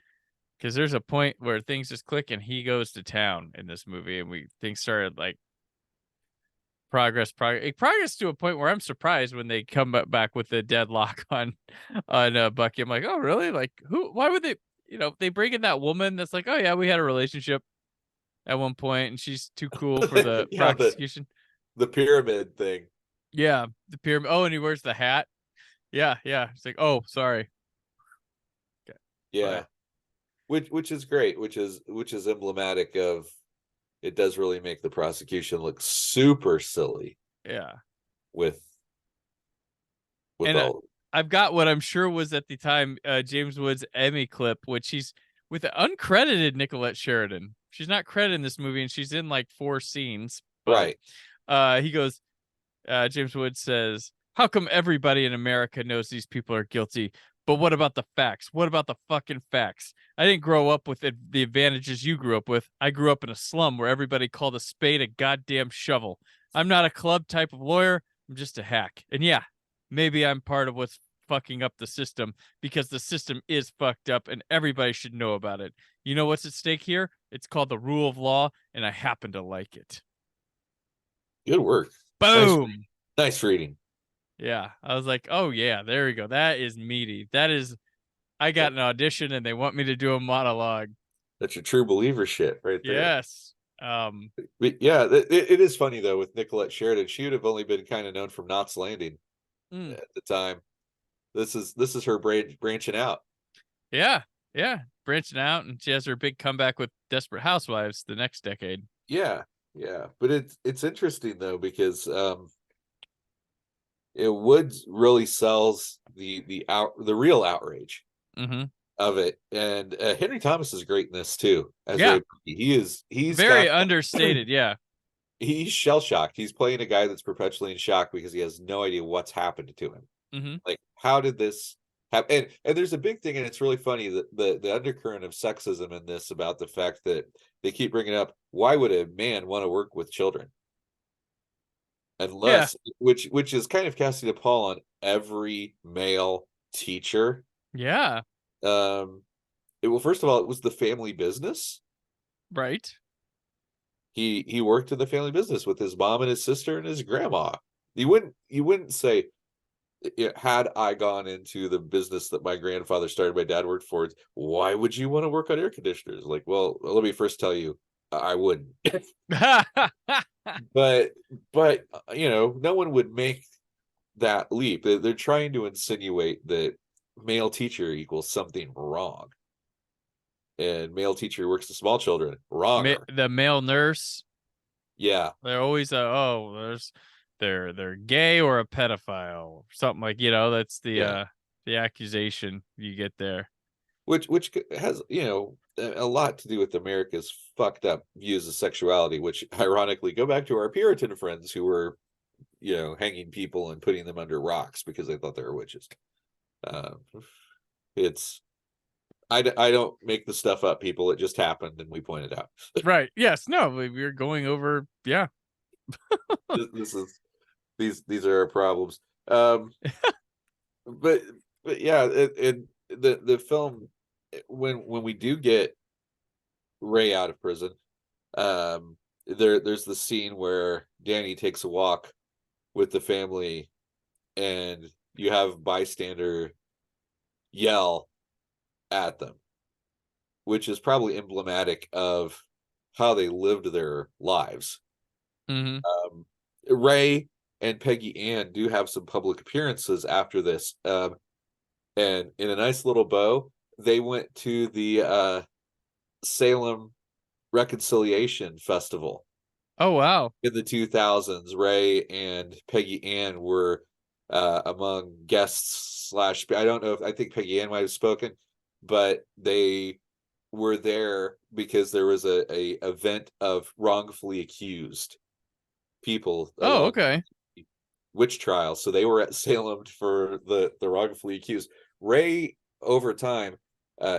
Because there's a point where things just click and he goes to town in this movie, and things started like progress to a point where I'm surprised when they come back with the deadlock on Bucky. I'm like, oh really? Like, why would they? You know, they bring in that woman that's like, oh yeah, we had a relationship at one point, and she's too cool for the prosecution. The pyramid thing. Yeah, the pyramid. Oh, and he wears the hat. Yeah. It's like, oh, sorry. Okay. Yeah. Which is great, which is emblematic of, it does really make the prosecution look super silly. Yeah. With and all I've got what I'm sure was at the time James Woods' Emmy clip, which he's with the uncredited Nicolette Sheridan. She's not credited in this movie, and she's in like 4 scenes. But, right. He goes, James Woods says, how come everybody in America knows these people are guilty? But what about the facts? What about the fucking facts? I didn't grow up with the advantages you grew up with. I grew up in a slum where everybody called a spade a goddamn shovel. I'm not a club type of lawyer. I'm just a hack. And yeah, maybe I'm part of what's fucking up the system, because the system is fucked up and everybody should know about it. You know what's at stake here? It's called the rule of law, and I happen to like it. Good work. Boom. Nice reading. Yeah, I was like, oh yeah, there we go. That is meaty. That is, I got an audition and they want me to do a monologue. That's your true believer shit right there. Yes. But yeah, it is funny though with Nicolette Sheridan. She would have only been kind of known from Knots Landing at the time. This is her branching out. Yeah, branching out, and she has her big comeback with Desperate Housewives the next decade. Yeah, but it's interesting though, because Woods really sells the real outrage of it, and Henry Thomas is great in this too. He's very understated. Yeah, he's shell shocked. He's playing a guy that's perpetually in shock because he has no idea what's happened to him. Like, how did this happen? And there's a big thing, and it's really funny that the undercurrent of sexism in this, about the fact that they keep bringing up, why would a man want to work with children? Unless, which is kind of casting a pall on every male teacher. Yeah. Well, first of all, it was the family business. Right. He worked in the family business with his mom and his sister and his grandma. You wouldn't say, had I gone into the business that my grandfather started, my dad worked for, why would you want to work on air conditioners? Like, well, let me first tell you, I wouldn't. but no one would make that leap. They're trying to insinuate that male teacher equals something wrong. and male teacher who works with small children. Wrong. The male nurse. Yeah. They're always they're gay or a pedophile, something like, that's the accusation you get there. Which has, a lot to do with America's fucked up views of sexuality, which ironically go back to our Puritan friends who were, hanging people and putting them under rocks because they thought they were witches. I don't make the stuff up, people. It just happened and we pointed out. Right. Yes. No, we're going over. Yeah. These are our problems. But yeah, the film, when we do get Ray out of prison, there's the scene where Danny takes a walk with the family and you have bystander yell at them, which is probably emblematic of how they lived their lives. Mm-hmm. Ray and Peggy Ann do have some public appearances after this, and in a nice little bow, they went to the Salem Reconciliation Festival. Oh wow! In the 2000s, Ray and Peggy Ann were among guests / I don't know if I think Peggy Ann might have spoken, but they were there because there was a event of wrongfully accused people. Oh, okay. Witch trial. So they were at Salem for the wrongfully accused. Ray, over time,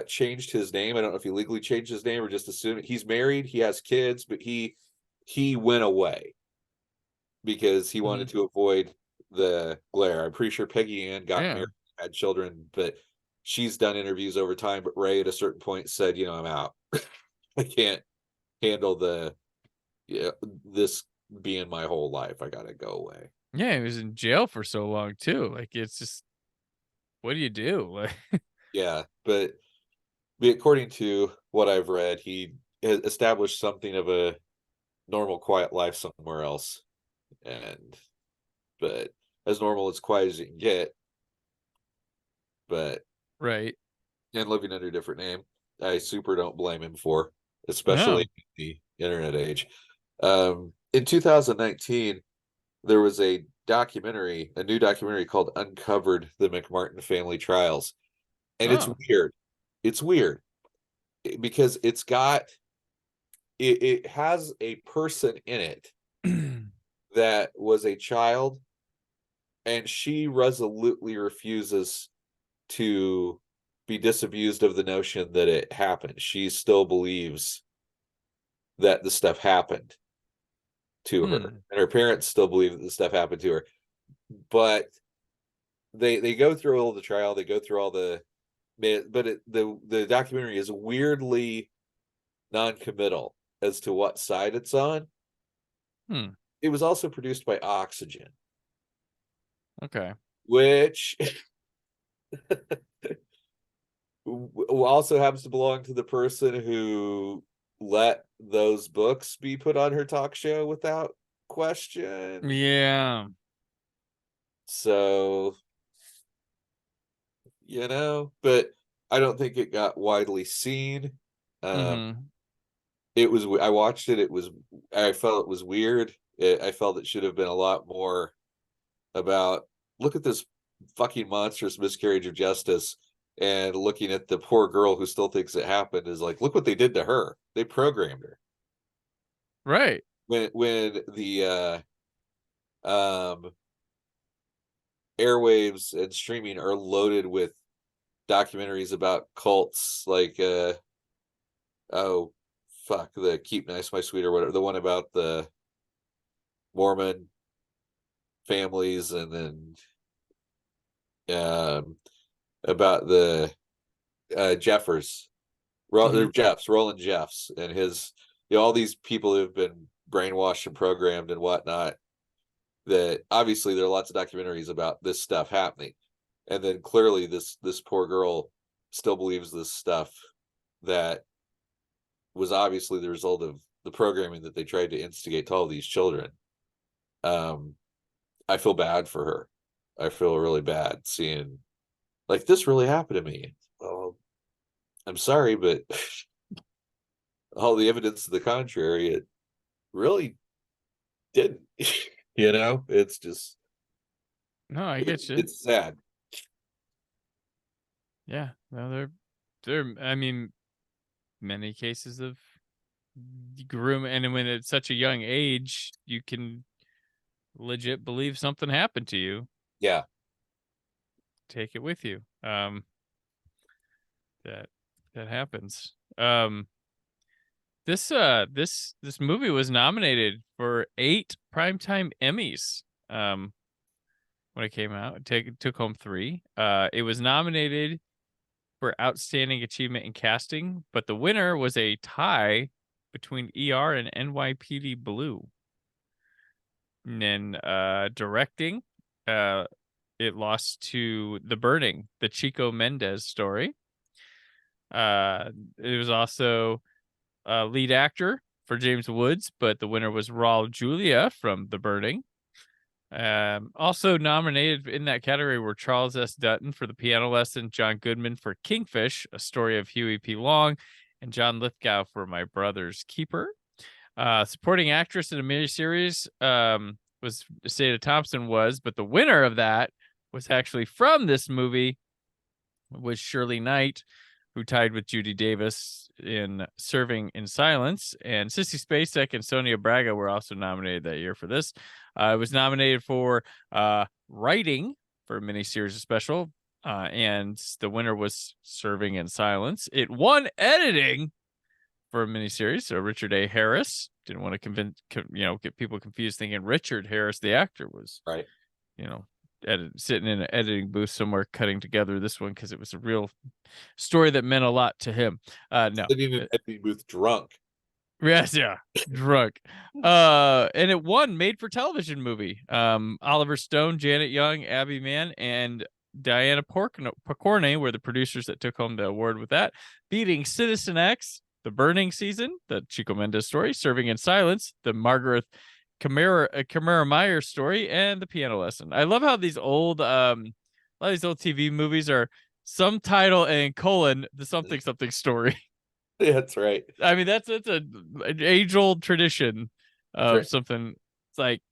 changed his name. I don't know if he legally changed his name or just assumed. He's married, he has kids, but he went away because he wanted to avoid the glare. I'm pretty sure Peggy Ann got married, had children, but she's done interviews over time. But Ray at a certain point said, I'm out. I can't handle this being my whole life. I gotta go away. Yeah, he was in jail for so long too. Like, it's just, what do you do? Like, yeah, but according to what I've read, he has established something of a normal, quiet life somewhere else, but as normal, as quiet as you can get. But right, and living under a different name, I super don't blame him for, especially in the internet age. In 2019, there was a new documentary called Uncovered: The McMartin Family Trials. And it's weird. It's weird because it has a person in it that was a child, and she resolutely refuses to be disabused of the notion that it happened. She still believes that the stuff happened to her, and her parents still believe that the stuff happened to her. But they go through all the trial, they go through all the, but the documentary is weirdly non-committal as to what side it's on. It was also produced by Oxygen. Okay. Which also happens to belong to the person who let those books be put on her talk show without question. Yeah. So, but I don't think it got widely seen. It was, I watched it. I felt it was weird. I felt it should have been a lot more about, look at this fucking monstrous miscarriage of justice, and looking at the poor girl who still thinks it happened is like, look what they did to her. They programmed her. Right. When the airwaves and streaming are loaded with documentaries about cults, like oh fuck, the Keep Nice My Sweet or whatever, the one about the Mormon families, and then about the Jeffers, Roland Jeffs, and his, all these people who have been brainwashed and programmed and whatnot. That obviously there are lots of documentaries about this stuff happening, and then clearly this poor girl still believes this stuff that was obviously the result of the programming that they tried to instigate to all these children. I feel bad for her. I feel really bad seeing, like, this really happened to me. Well, I'm sorry, but all the evidence to the contrary, it really didn't. It's just No, I get you. it's sad. Yeah, no, I mean, many cases of groom, and when it's such a young age, you can legit believe something happened to you. Yeah. Take it with you. That happens. This movie was nominated for 8 Primetime Emmys. When it came out, it took home 3. It was nominated for Outstanding Achievement in Casting, but the winner was a tie between ER and NYPD Blue. And then directing, it lost to The Burning, the Chico Mendes story. It was also lead actor for James Woods, but the winner was Raul Julia from The Burning. Also nominated in that category were Charles S. Dutton for The Piano Lesson, John Goodman for Kingfish, A Story of Huey P. Long, and John Lithgow for My Brother's Keeper. Supporting actress in a miniseries was Sada Thompson but the winner of that was actually from this movie, was Shirley Knight, who tied with Judy Davis in Serving in Silence. And Sissy Spacek and Sonia Braga were also nominated that year for this. It was nominated for writing for a miniseries special, and the winner was Serving in Silence. It won editing for a miniseries, so Richard A. Harris. Didn't want to get people confused thinking Richard Harris, the actor, was right. Sitting in an editing booth somewhere cutting together this one because it was a real story that meant a lot to him. No, sitting in an editing booth drunk. Yes, yeah, drunk. And it won made for television movie. Oliver Stone, Janet Young, Abby Mann, and Diana Pocorne were the producers that took home the award with that, beating Citizen X, The Burning Season, the Chico Mendes story, Serving in Silence, the Margaret Camara Meyer story, and The Piano Lesson. I love how these old a lot of these old TV movies are some title and colon the something story. Yeah, that's right. I mean, that's an age old tradition of right. something. It's like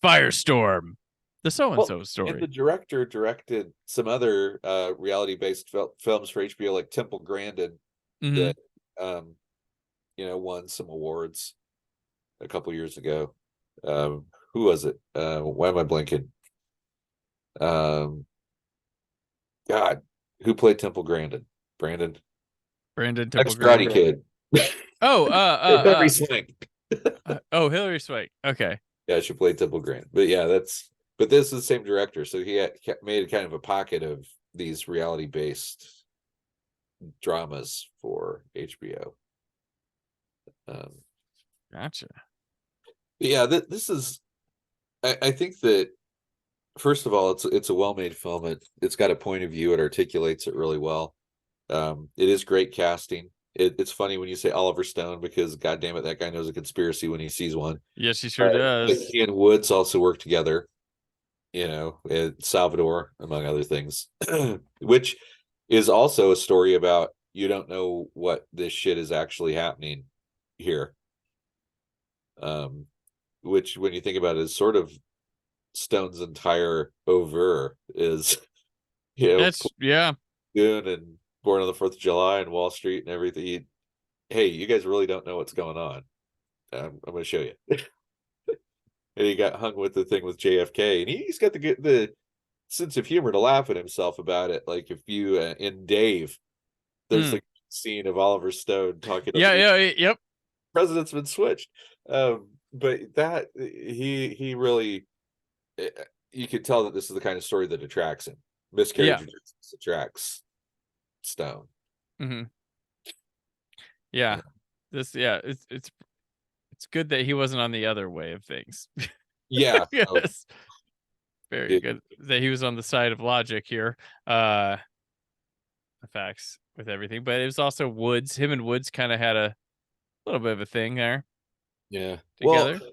Firestorm, the so and so story. And the director directed some other reality based films for HBO, like Temple Grandin, that won some awards a couple years ago. Who was it? Why am I blanking? God, who played Temple Grandin? Brandon Temple Grandin. Kid. Hilary Swank. Hilary Swank. Okay. Yeah, she played Temple Grandin. But yeah, but this is the same director, so he made kind of a pocket of these reality based dramas for HBO. Gotcha. Yeah, this is. I think that first of all, it's a well-made film. It's got a point of view. It articulates it really well. It is great casting. It's funny when you say Oliver Stone because, God damn it, that guy knows a conspiracy when he sees one. Yes, he sure does. He and Woods also work together. In Salvador, among other things, which is also a story about you don't know what this shit is actually happening here. Which, when you think about it, is sort of Stone's entire oeuvre is, that's Dune and Born on the 4th of July and Wall Street and everything. Hey, you guys really don't know what's going on. I'm going to show you. And he got hung with the thing with JFK, and he's got the sense of humor to laugh at himself about it. Like if you in Dave, there's the scene of Oliver Stone talking. Yep. President's been switched. But that he really, you could tell that this is the kind of story that attracts him. Miscarriage of Justice attracts Stone. Mm-hmm. Yeah. It's good that he wasn't on the other way of things. Yeah. Yes. Very good that he was on the side of logic here. The facts with everything, but it was also Woods. Him and Woods kind of had a little bit of a thing there. Yeah. Together. Well,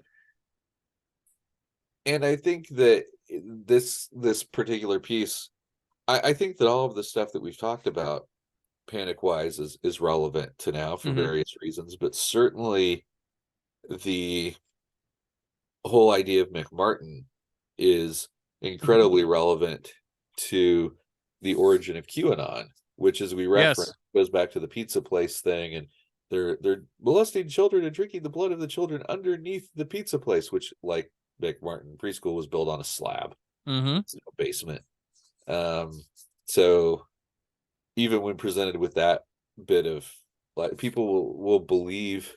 and I think that this particular piece, I think that all of the stuff that we've talked about panic wise is relevant to now for various reasons, but certainly the whole idea of McMartin is incredibly relevant to the origin of QAnon, which, as we referenced, goes back to the pizza place thing, and they're molesting children and drinking the blood of the children underneath the pizza place, which, like McMartin Preschool, was built on a slab, basement. So even when presented with that bit of, like, people will believe,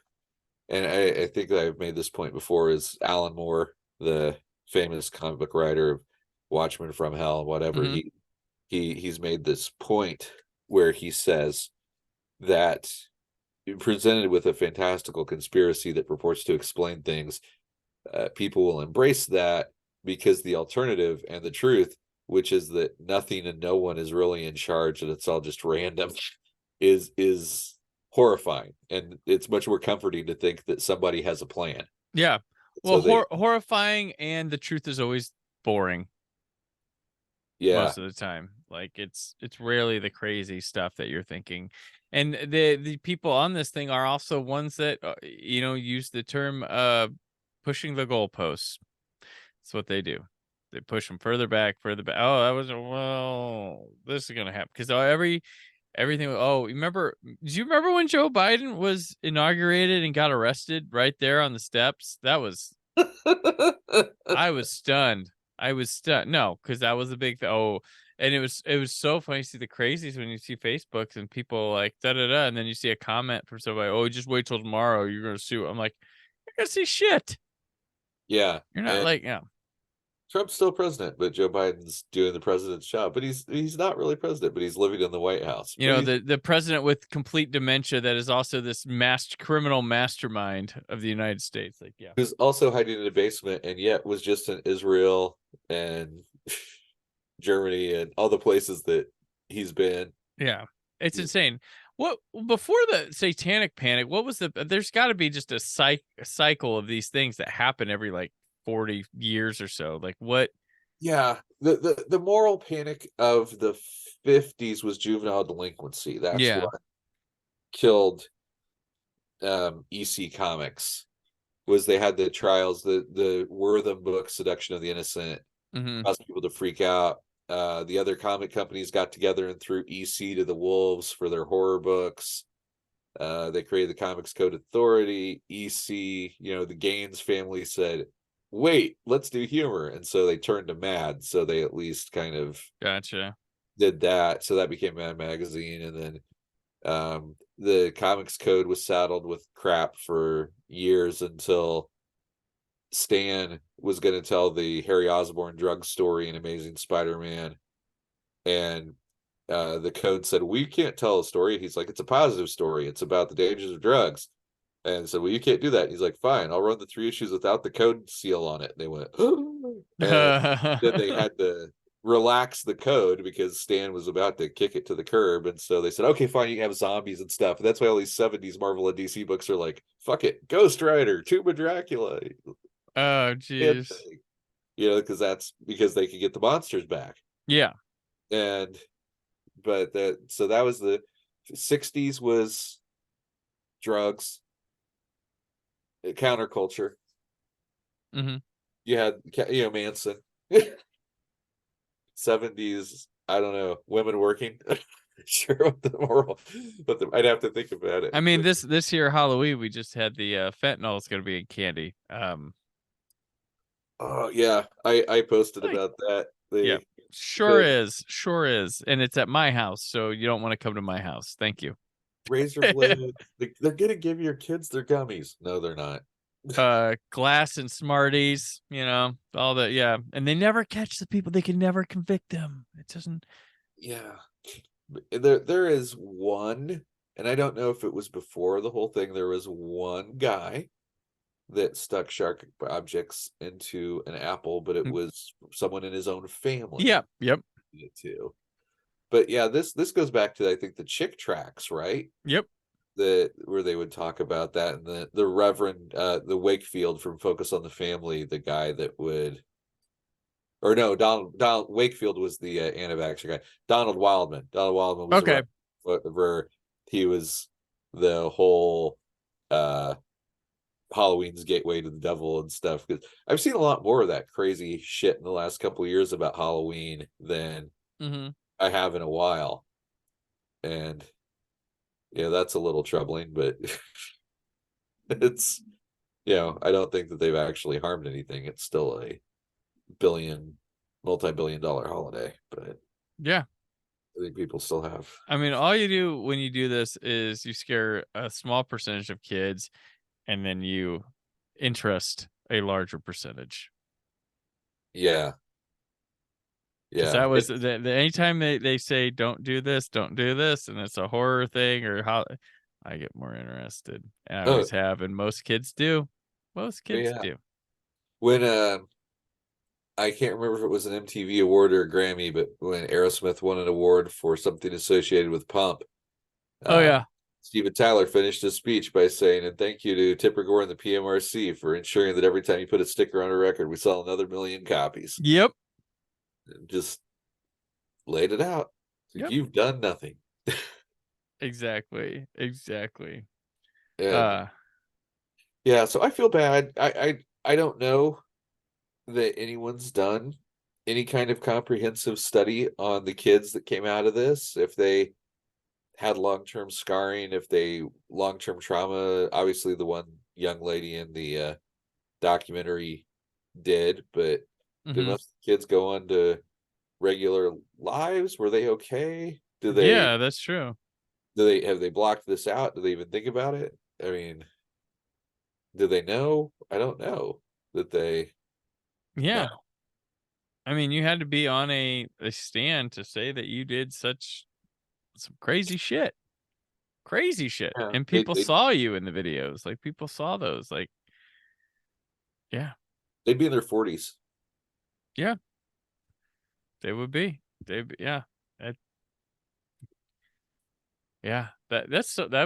and I think that I've made this point before, is Alan Moore, the famous comic book writer of Watchmen from Hell, whatever, he's made this point where he says that, presented with a fantastical conspiracy that purports to explain things, people will embrace that because the alternative and the truth, which is that nothing and no one is really in charge and it's all just random, is horrifying. And it's much more comforting to think that somebody has a plan. Yeah. Well, horrifying, and the truth is always boring. Yeah. Most of the time. Like, it's rarely the crazy stuff that you're thinking. And the people on this thing are also ones that, use the term pushing the goalposts. That's what they do. They push them further back. Oh, this is going to happen. Because everything. Oh, do you remember when Joe Biden was inaugurated and got arrested right there on the steps? That was, I was stunned. No, because that was a big thing. Oh, and it was so funny to see the crazies when you see Facebooks and people like da-da-da, and then you see a comment from somebody, oh, just wait till tomorrow, you're going to sue. I'm like, you're going to see shit. Yeah. You're not Trump's still president, but Joe Biden's doing the president's job. But he's not really president, but he's living in the White House. The president with complete dementia that is also this criminal mastermind of the United States. Like, yeah, who's also hiding in a basement, and yet was just in Israel and Germany and all the places that he's been. Yeah, it's insane. What, before the satanic panic, what was there's got to be just a cycle of these things that happen every like 40 years or so. Like, what? Yeah, the moral panic of the 50s was juvenile delinquency. That's what killed EC Comics. Was they had the trials, the Wortham book, Seduction of the Innocent, caused people to freak out. The other comic companies got together and threw EC to the wolves for their horror books. They created the Comics Code Authority. EC, the Gaines family said, wait, let's do humor. And so they turned to Mad. So they at least kind of did that. So that became Mad Magazine. And then the Comics Code was saddled with crap for years until Stan was going to tell the Harry Osborn drug story in Amazing Spider-Man. And the code said, we can't tell a story. He's like, it's a positive story. It's about the dangers of drugs. And so, well, you can't do that. He's like, fine, I'll run the 3 issues without the code seal on it. And they went, oh. And then they had to relax the code because Stan was about to kick it to the curb. And so they said, okay, fine, you can have zombies and stuff. And that's why all these 70s Marvel and DC books are like, fuck it, Ghost Rider, Tomb of Dracula. Oh, jeez. Because they could get the monsters back. Yeah. But that was the 60s was drugs. Counterculture. You had Manson. 70s, I don't know, women working. Sure, what the moral, but I'd have to think about it. I mean, this year Halloween, we just had the fentanyl is going to be in candy. Oh yeah, I posted about that. Sure is, and it's at my house, so you don't want to come to my house. Thank you. Razor blade. They're gonna give your kids their gummies. No, they're not. Glass and Smarties, all that. Yeah, and they never catch the people. They can never convict them. It doesn't. Yeah, there is one, and I don't know if it was before the whole thing. There was one guy that stuck sharp objects into an apple, but it was someone in his own family. Yep. Too. But yeah, this goes back to, I think, the Chick tracts, right? Yep. Where they would talk about that, and the Reverend the Wakefield from Focus on the Family, the guy that would, or no, Donald Wakefield was the anti-vaxxer guy. Donald Wildman was where he was the whole Halloween's gateway to the devil and stuff. Because I've seen a lot more of that crazy shit in the last couple of years about Halloween than I have in a while, and yeah, that's a little troubling. But it's, I don't think that they've actually harmed anything. It's still a multi-billion-dollar holiday, but yeah, I think people still have. I mean, all you do when you do this is you scare a small percentage of kids, and then you interest a larger percentage. Yeah. Because that was the anytime they say don't do this, and it's a horror thing, or how I get more interested. And I always have, and most kids do. Most kids do. When I can't remember if it was an MTV award or a Grammy, but when Aerosmith won an award for something associated with Pump, Steven Tyler finished his speech by saying, "And thank you to Tipper Gore and the PMRC for ensuring that every time you put a sticker on a record, we sell another 1 million copies." Yep. Just laid it out. Yep. You've done nothing. Exactly. Yeah, so I feel bad. I don't know that anyone's done any kind of comprehensive study on the kids that came out of this, if they had long-term scarring, if they long-term trauma. Obviously the one young lady in the documentary did, but did most of the kids go on to regular lives? Were they okay? Yeah, that's true. Have they blocked this out? Do they even think about it? I mean, do they know? I don't know that they. Yeah. No. I mean, you had to be on a stand to say that you did some crazy shit. Yeah, and people saw you in the videos. Like, people saw those. Like, yeah. They'd be in their 40s. Yeah. They would be. That'd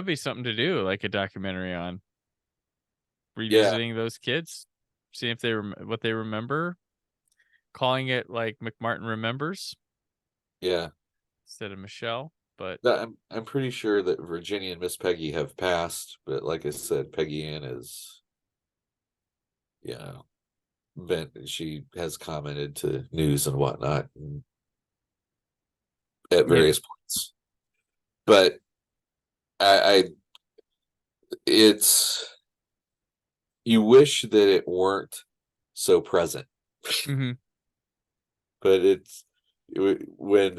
be something to do, like a documentary on revisiting those kids, seeing if what they remember, calling it like McMartin Remembers. Yeah. Instead of Michelle, but I'm pretty sure that Virginia and Miss Peggy have passed, but like I said, Peggy Ann is, she has commented to news and whatnot at various points. But you wish that it weren't so present. But it's when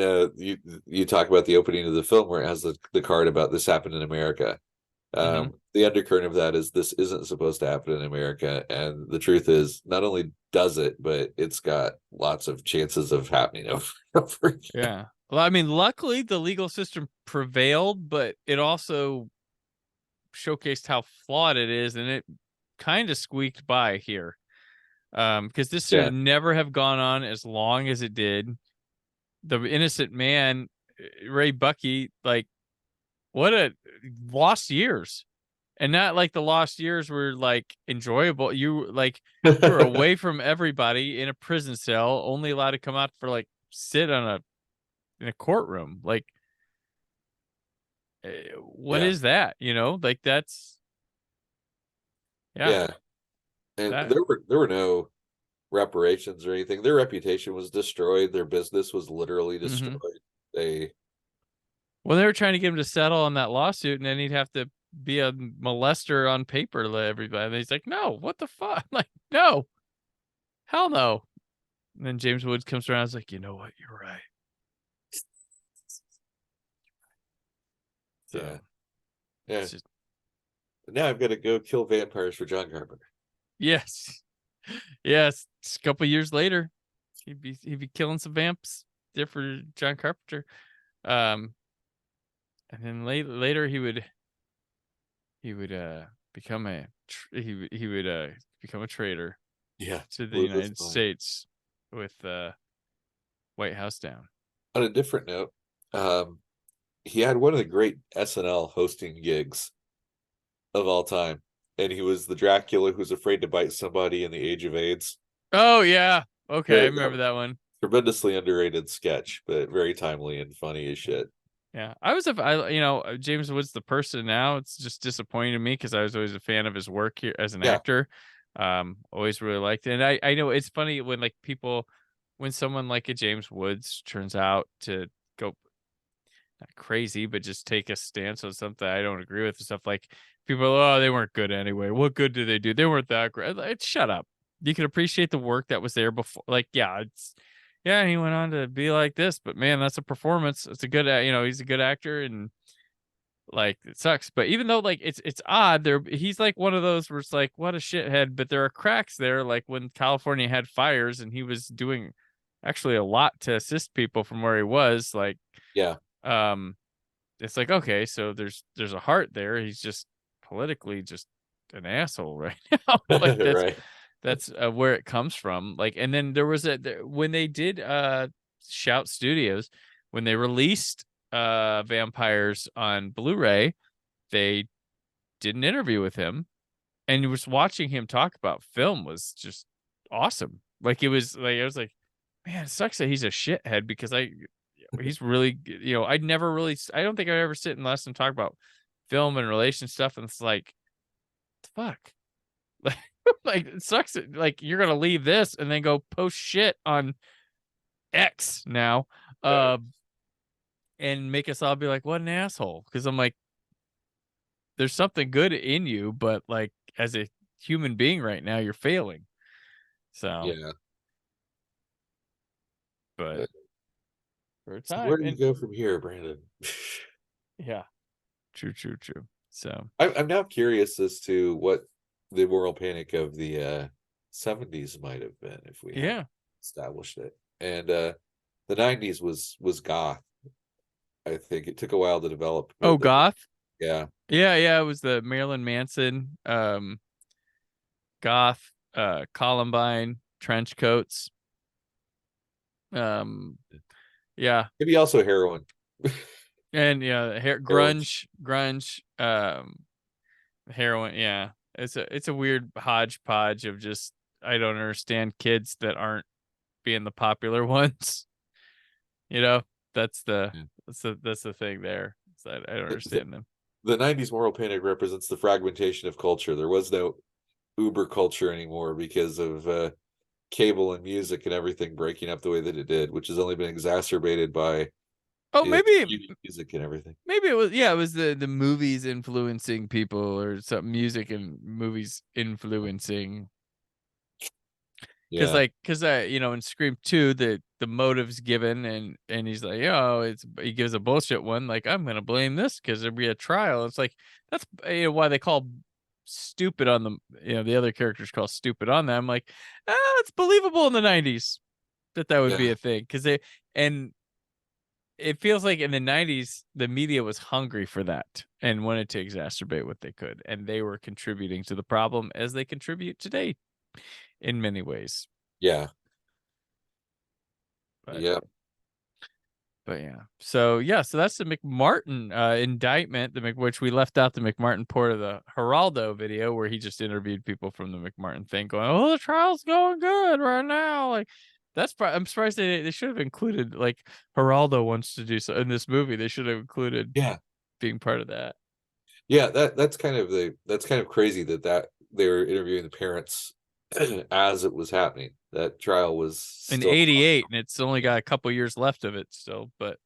you talk about the opening of the film where it has the card about this happened in America. The undercurrent of that is this isn't supposed to happen in America, and the truth is, not only does it, but it's got lots of chances of happening over again. Yeah. Well, I mean, luckily the legal system prevailed, but it also showcased how flawed it is, and it kind of squeaked by here. Because this should never have gone on as long as it did. The innocent man, Ray Bucky, like, what a lost years. And not like the lost years were like enjoyable. You were away from everybody in a prison cell, only allowed to come out for like sit in a courtroom. Like, what is that? Like, that's And there were no reparations or anything. Their reputation was destroyed. Their business was literally destroyed. They were trying to get him to settle on that lawsuit, and then he'd have to be a molester on paper to everybody. And he's like, no, what the fuck? Like, no, hell no. And then James Woods comes around and is like, you know what? You're right. So, yeah. Now I've got to go kill vampires for John Carpenter. Yes. Yes. A couple years later, he'd be killing some vamps there for John Carpenter. And then later he would become a traitor. Yeah, to the United States with White House Down. On a different note, he had one of the great SNL hosting gigs of all time, and he was the Dracula who's afraid to bite somebody in the age of AIDS. Oh yeah, okay, I remember that one. Tremendously underrated sketch, but very timely and funny as shit. Yeah, James Woods the person now. It's just disappointing to me because I was always a fan of his work here as an actor. Always really liked it. And I know it's funny when like when someone like a James Woods turns out to go not crazy, but just take a stance on something I don't agree with and stuff like people are like, oh, they weren't good anyway. What good did they do? They weren't that great. Like, shut up. You can appreciate the work that was there before. Like, yeah, he went on to be like this, but man, that's a performance. It's a good, he's a good actor, and like it sucks. But even though like it's odd, he's like one of those where it's like what a shithead, but there are cracks there. Like when California had fires, and he was doing actually a lot to assist people from where he was. Like, it's like okay, so there's a heart there. He's just politically just an asshole right now. Like that's where it comes from. Like, and then there was when they did Shout Studios, when they released Vampires on Blu-ray, they did an interview with him, and was watching him talk about film was just awesome. Like it was like I was like, man, it sucks that he's a shithead because he's really I don't think I'd ever sit and listen and talk about film and relation stuff, and it's like fuck. Like it sucks that, like you're gonna leave this and then go post shit on X now and make us all be like what an asshole, because I'm like there's something good in you, but like as a human being right now you're failing. So but for a time, where do you go from here, Brandon? Yeah, true. So I'm now curious as to what the moral panic of the 70s might have been if we had established it. And the 90s was goth. I think it took a while to develop. Goth? Yeah. It was the Marilyn Manson, goth, Columbine, trench coats. Maybe also heroin. And grunge, heroin. Yeah. It's a weird hodgepodge of just I don't understand kids that aren't being the popular ones. That's the thing there. So I don't understand them. The 90s moral panic represents the fragmentation of culture. There was no uber culture anymore because of cable and music and everything breaking up the way that it did, which has only been exacerbated by maybe music and everything. Maybe it was the movies influencing people, or some music and movies influencing. Because in Scream 2 the motive's given, and he's like, he gives a bullshit one, like I'm gonna blame this because there'll be a trial. It's like that's why they call stupid on them. The other characters call stupid on them. Like, it's believable in the 90s that would be a thing, because it feels like in the 90s, the media was hungry for that and wanted to exacerbate what they could. And they were contributing to the problem as they contribute today in many ways. Yeah. But yeah. So that's the McMartin indictment, which we left out the McMartin port of the Geraldo video where he just interviewed people from the McMartin thing going, oh, the trial's going good right now. Like, I'm surprised they should have included, like, Geraldo wants to do so in this movie. They should have included being part of that. Yeah, that's kind of crazy that they were interviewing the parents as it was happening. That trial was in 88, and it's only got a couple years left of it still. But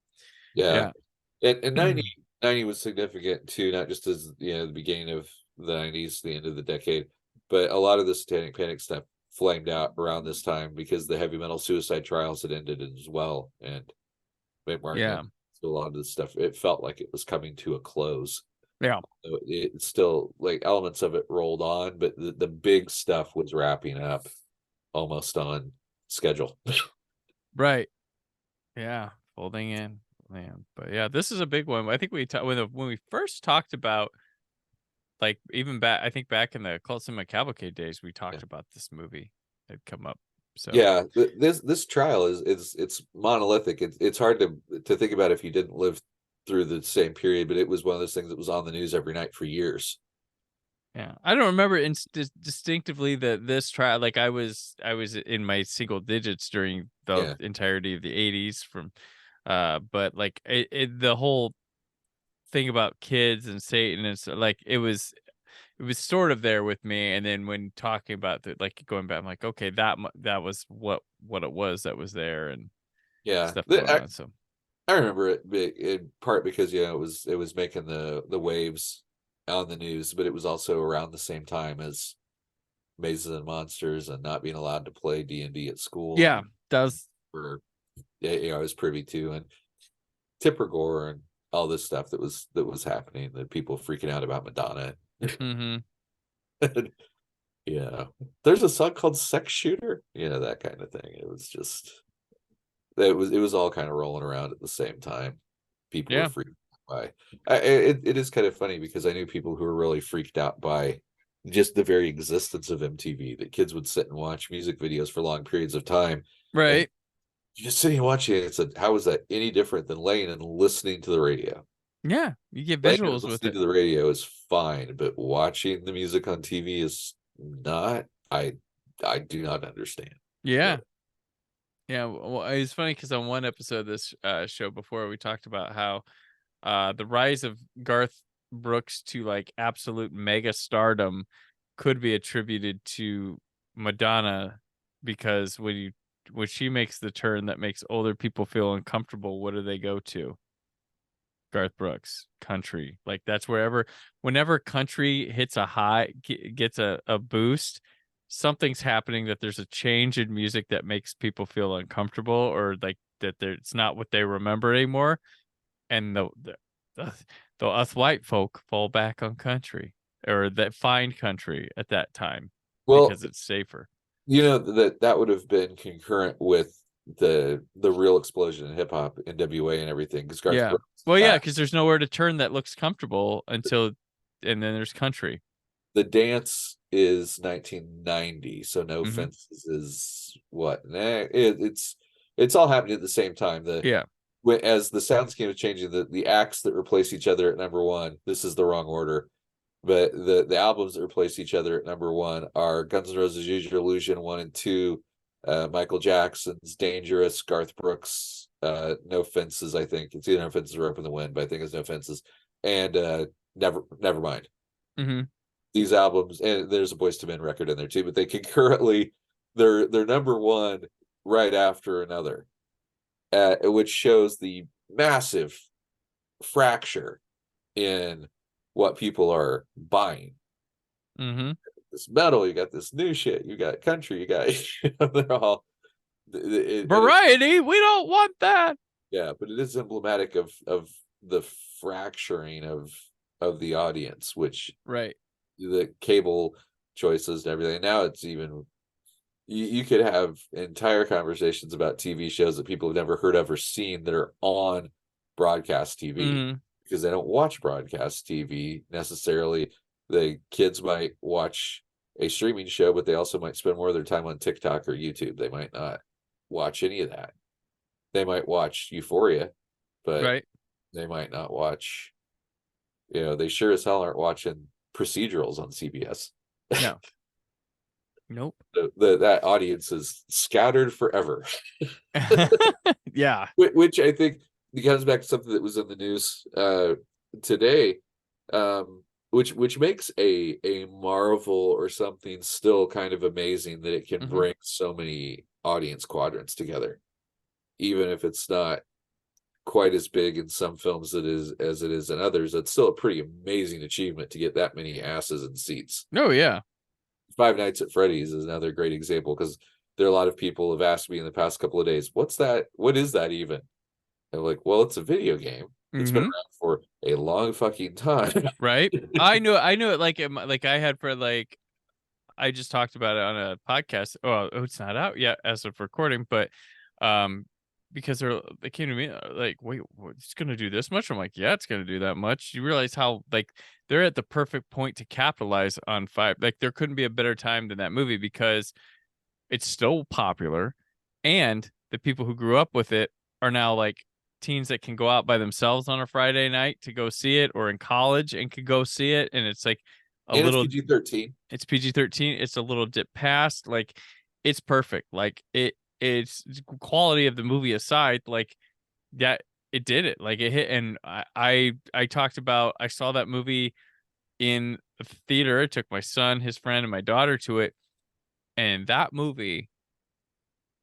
and 90 was significant too, not just as the beginning of the 90s, the end of the decade, but a lot of the Satanic Panic stuff flamed out around this time because the heavy metal suicide trials had ended as well, and McMartin, so a lot of this stuff, it felt like it was coming to a close. Yeah, so it's still like elements of it rolled on, but the big stuff was wrapping up almost on schedule. Right. Yeah, folding in, man. But this is a big one. I think when we first talked about, like, even back, I think back in the Cult Cinema Cavalcade days, we talked about this movie had come up. So this trial it's monolithic. It's hard to think about if you didn't live through the same period, but it was one of those things that was on the news every night for years. Yeah, I don't remember distinctively that this trial. Like I was in my single digits during the entirety of the 80s, from But like the whole thing about kids and Satan, and so, like it was sort of there with me. And then when talking about the, like going back, I'm like, okay, that was what it was that was there, and stuff going on. So I remember it in part because it was making the waves on the news, but it was also around the same time as Mazes and Monsters and not being allowed to play D&D at school. Yeah, does I was privy to, and Tipper Gore and all this stuff that was happening, that people freaking out about Madonna. Mm-hmm. There's a song called Sex Shooter, that kind of thing. It was just, it was all kind of rolling around at the same time. People were freaked out by it is kind of funny because I knew people who were really freaked out by just the very existence of MTV, that kids would sit and watch music videos for long periods of time. Right. Just sitting and watching it, said, how is that any different than laying and listening to the radio? Yeah, you get visuals with it. To the radio is fine, but watching the music on TV is not. I do not understand. Yeah. Well, it's funny because on one episode of this show before, we talked about how the rise of Garth Brooks to like absolute mega stardom could be attributed to Madonna, because when she makes the turn that makes older people feel uncomfortable, what do they go to? Garth Brooks, country. Like that's whenever country hits a high, gets a boost, something's happening, that there's a change in music that makes people feel uncomfortable, or like that it's not what they remember anymore. And the us white folk fall back on country, or that find country at that time, because it's safer. That would have been concurrent with the real explosion in hip hop, NWA and everything. Because because there's nowhere to turn that looks comfortable and then there's country. The dance is 1990, so No Fences is what? It's all happening at the same time. As the sound scheme is changing, the acts that replace each other at number one, this is the wrong order, but the albums that replace each other at number one are Guns N' Roses' Use Your Illusion 1 and 2, Michael Jackson's Dangerous, Garth Brooks' No Fences. I think it's either No Fences or Up in the Wind, but I think it's No Fences, and Nevermind. Mm-hmm. These albums, and there's a Boyz II Men record in there too, but they concurrently, they're number one right after another, which shows the massive fracture in what people are buying. Mm-hmm. This metal, you got this new shit, you got country, you got they're all variety. We don't want that. Yeah, but it is emblematic of the fracturing of the audience, which the cable choices and everything. Now it's even, you could have entire conversations about TV shows that people have never heard of or seen that are on broadcast TV, because they don't watch broadcast TV necessarily. The kids might watch a streaming show, but they also might spend more of their time on TikTok or YouTube. They might not watch any of that. They might watch Euphoria, but they might not watch, they sure as hell aren't watching procedurals on CBS. No. Nope. That audience is scattered forever. Yeah. Which I think comes back to something that was in the news today, which makes a Marvel or something still kind of amazing, that it can bring so many audience quadrants together, even if it's not quite as big in some films as it is in others. It's still a pretty amazing achievement to get that many asses in seats. Oh yeah. Five Nights at Freddy's is another great example, because there are a lot of people have asked me in the past couple of days, what's that? What is that even? And I'm like, well, it's a video game. It's been around for a long fucking time. Right. I knew it like I had for like, I just talked about it on a podcast. Oh, it's not out yet as of recording, but because they came to me like, wait, it's gonna do this much? I'm like, yeah, it's gonna do that much. You realize how like they're at the perfect point to capitalize on Five. Like there couldn't be a better time than that movie, because it's still popular, and the people who grew up with it are now like teens that can go out by themselves on a Friday night to go see it, or in college and could go see it. And it's like it's PG-13. It's PG-13. It's a little dip past. Like it's perfect. Like it's quality of the movie aside. Like Yeah, it did it. Like it hit, and I talked about I saw that movie in the theater. I took my son, his friend, and my daughter to it, and that movie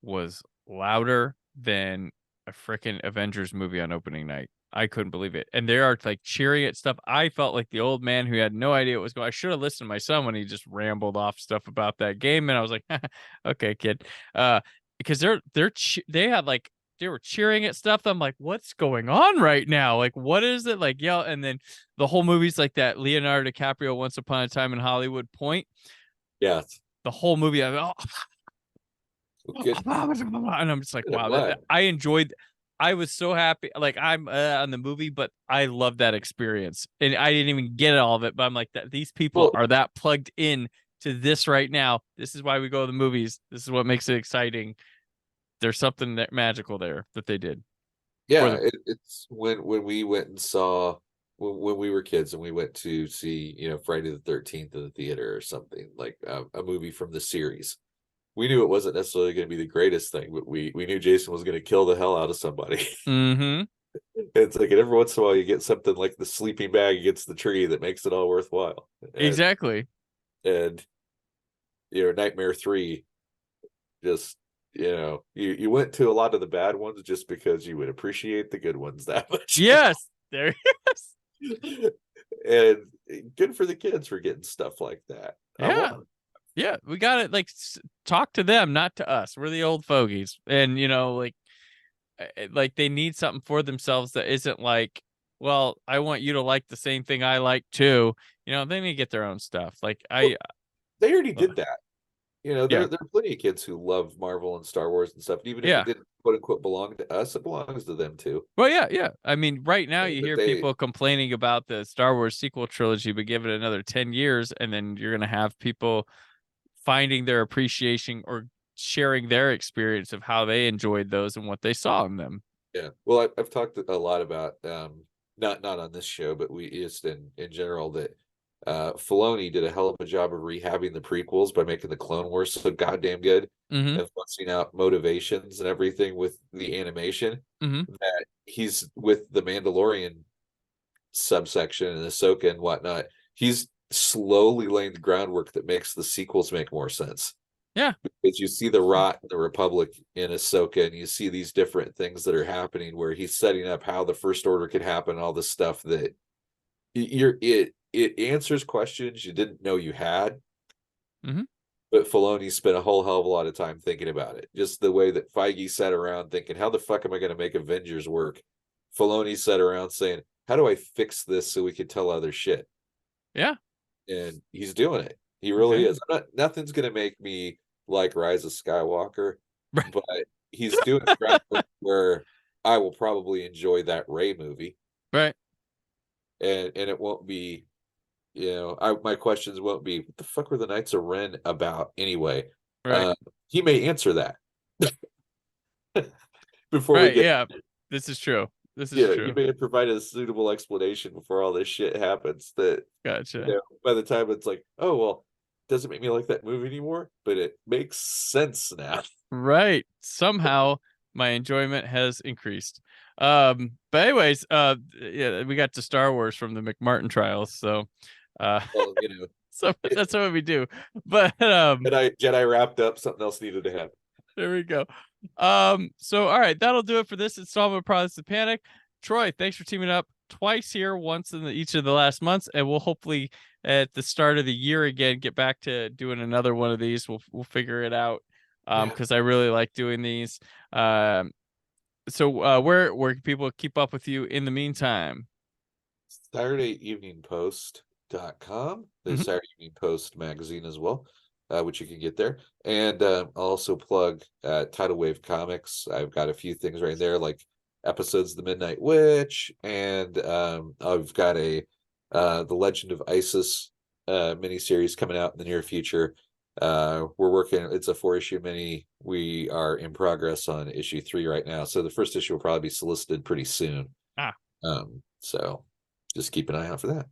was louder than a freaking Avengers movie on opening night. I couldn't believe it. And they are like cheering at stuff. I felt like the old man who had no idea what was going on. I should have listened to my son when he just rambled off stuff about that game. And I was like, okay, kid. Because they had like, they were cheering at stuff. I'm like, what's going on right now? Like, what is it? Like, yeah. And then the whole movie's like that Leonardo DiCaprio Once Upon a Time in Hollywood point. Yeah. The whole movie, and I'm just like, wow, I enjoyed. I was so happy. Like I'm on the movie, but I love that experience, and I didn't even get all of it. But I'm like, that these people are that plugged in to this right now. This is why we go to the movies. This is what makes it exciting. There's something that magical there that they did. Yeah, it's when we went and saw when we were kids and we went to see Friday the 13th in the theater or something like a movie from the series. We knew it wasn't necessarily going to be the greatest thing, but we knew Jason was going to kill the hell out of somebody. Mm-hmm. It's like, and every once in a while you get something like the sleeping bag against the tree that makes it all worthwhile. Exactly. And Nightmare 3, just you went to a lot of the bad ones just because you would appreciate the good ones that much. Yes, there is. And good for the kids for getting stuff like that. Yeah. Yeah, we got it. Like, talk to them, not to us. We're the old fogies, and like they need something for themselves that isn't like, well, I want you to like the same thing I like too. They need to get their own stuff. Like they already did that. There are plenty of kids who love Marvel and Star Wars and stuff. And even if it didn't quote unquote belong to us, it belongs to them too. Well, yeah. I mean, right now you hear people complaining about the Star Wars sequel trilogy, but give it another 10 years, and then you're gonna have people finding their appreciation or sharing their experience of how they enjoyed those and what they saw in them. Yeah. Well, I've talked a lot about not on this show, but we just in general that Filoni did a hell of a job of rehabbing the prequels by making the Clone Wars so goddamn good and fleshing out motivations and everything with the animation that he's with the Mandalorian subsection and Ahsoka and whatnot. He's slowly laying the groundwork that makes the sequels make more sense. Yeah, because you see the rot in the Republic in Ahsoka, and you see these different things that are happening where he's setting up how the First Order could happen, all this stuff that it answers questions you didn't know you had. But Filoni spent a whole hell of a lot of time thinking about it. Just the way that Feige sat around thinking, how the fuck am I going to make Avengers work? Filoni sat around saying, how do I fix this so we can tell other shit? Yeah. And he's doing it. He really is. Nothing's going to make me like Rise of Skywalker, but he's doing it where I will probably enjoy that Rey movie. Right. And it won't be, my questions won't be, what the fuck were the Knights of Ren about anyway? Right. He may answer that before we get. Yeah, this is true. This is true. You may have provided a suitable explanation before all this shit happens. That gotcha. By the time it's like, oh well, doesn't make me like that movie anymore, but it makes sense now. Right. Somehow my enjoyment has increased. But anyways, we got to Star Wars from the McMartin trials, so well, so that's what we do. But Jedi wrapped up. Something else needed to happen. There we go. So all right, that'll do it for this installment of Products of Panic. Troy, thanks for teaming up twice here, once in each of the last months, and we'll hopefully at the start of the year again get back to doing another one of these. We'll figure it out because I really like doing these. So where can people keep up with you in the meantime? SaturdayEveningPost.com. The Saturday Evening Post magazine as well, which you can get there. And I'll also plug Tidal Wave Comics. I've got a few things right there, like episodes of The Midnight Witch, and I've got a The Legend of Isis miniseries coming out in the near future. We're working, it's a 4-issue mini. We are in progress on issue 3 right now, so the first issue will probably be solicited pretty soon. So just keep an eye out for that.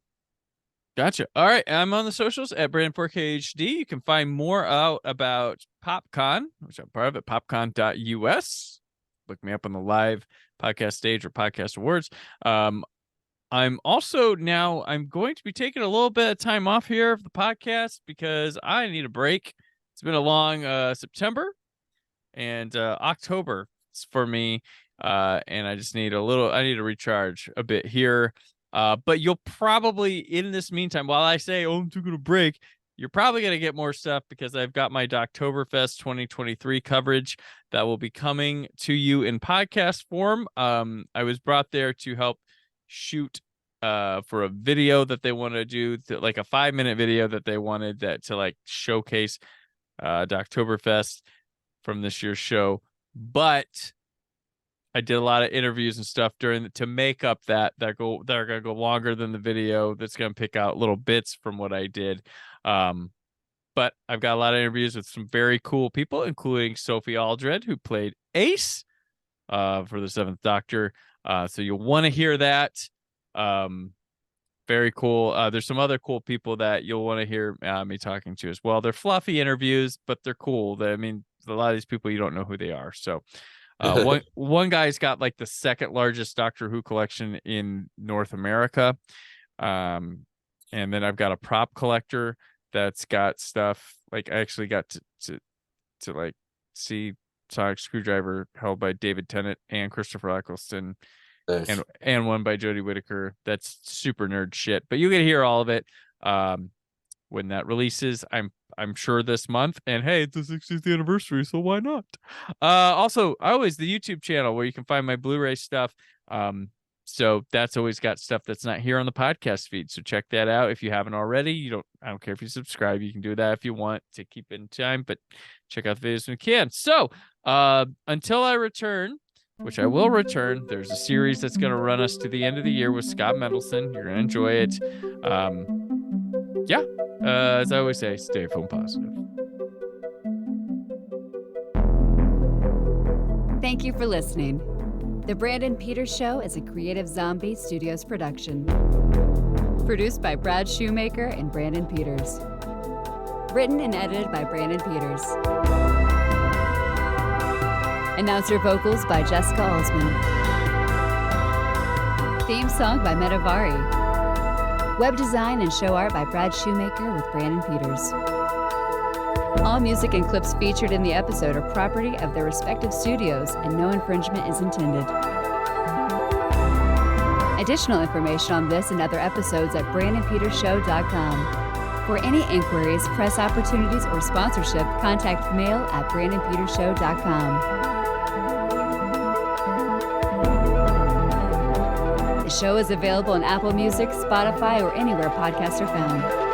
Gotcha. All right, I'm on the socials at Brandon4KHD. You can find more out about PopCon, which I'm part of at popcon.us. Look me up on the live Podcast Stage or Podcast Awards. I'm also now I'm going to be taking a little bit of time off here of the podcast because I need a break. It's been a long September and October for me, and I just need I need to recharge a bit here. But you'll probably, in this meantime, while I say, I'm taking a break, you're probably going to get more stuff because I've got my Doctoberfest 2023 coverage that will be coming to you in podcast form. I was brought there to help shoot for a video that they want to do, like a 5-minute video that they wanted that to like showcase Doctoberfest from this year's show. But I did a lot of interviews and stuff to make up that are gonna go longer than the video. That's gonna pick out little bits from what I did. But I've got a lot of interviews with some very cool people, including Sophie Aldred, who played Ace for the 7th Doctor. So you'll want to hear that. Very cool. There's some other cool people that you'll want to hear me talking to as well. They're fluffy interviews, but they're cool. I mean, a lot of these people, you don't know who they are. So one guy's got like the 2nd largest Doctor Who collection in North America. And then I've got a prop collector that's got stuff like I actually got to like see Sonic Screwdriver held by David Tennant and Christopher Eccleston. Nice. And one by Jodie Whittaker. That's super nerd shit, but you can hear all of it when that releases. I'm sure this month. And hey, it's the 60th anniversary, so why not? Also, always the YouTube channel where you can find my Blu-ray stuff. So that's always got stuff that's not here on the podcast feed. So check that out if you haven't already. I don't care if you subscribe. You can do that if you want to keep in time, but check out the videos when you can. So until I return, which I will return, there's a series that's going to run us to the end of the year with Scott Mendelson. You're going to enjoy it. As I always say, stay film positive. Thank you for listening. The Brandon Peters Show is a Creative Zombie Studios production. Produced by Brad Shoemaker and Brandon Peters. Written and edited by Brandon Peters. Announcer vocals by Jessica Alsman. Theme song by Metavari. Web design and show art by Brad Shoemaker with Brandon Peters. All music and clips featured in the episode are property of their respective studios and no infringement is intended. Additional information on this and other episodes at BrandonPetersShow.com. For any inquiries, press opportunities, or sponsorship, contact mail at BrandonPetersShow.com. The show is available on Apple Music, Spotify, or anywhere podcasts are found.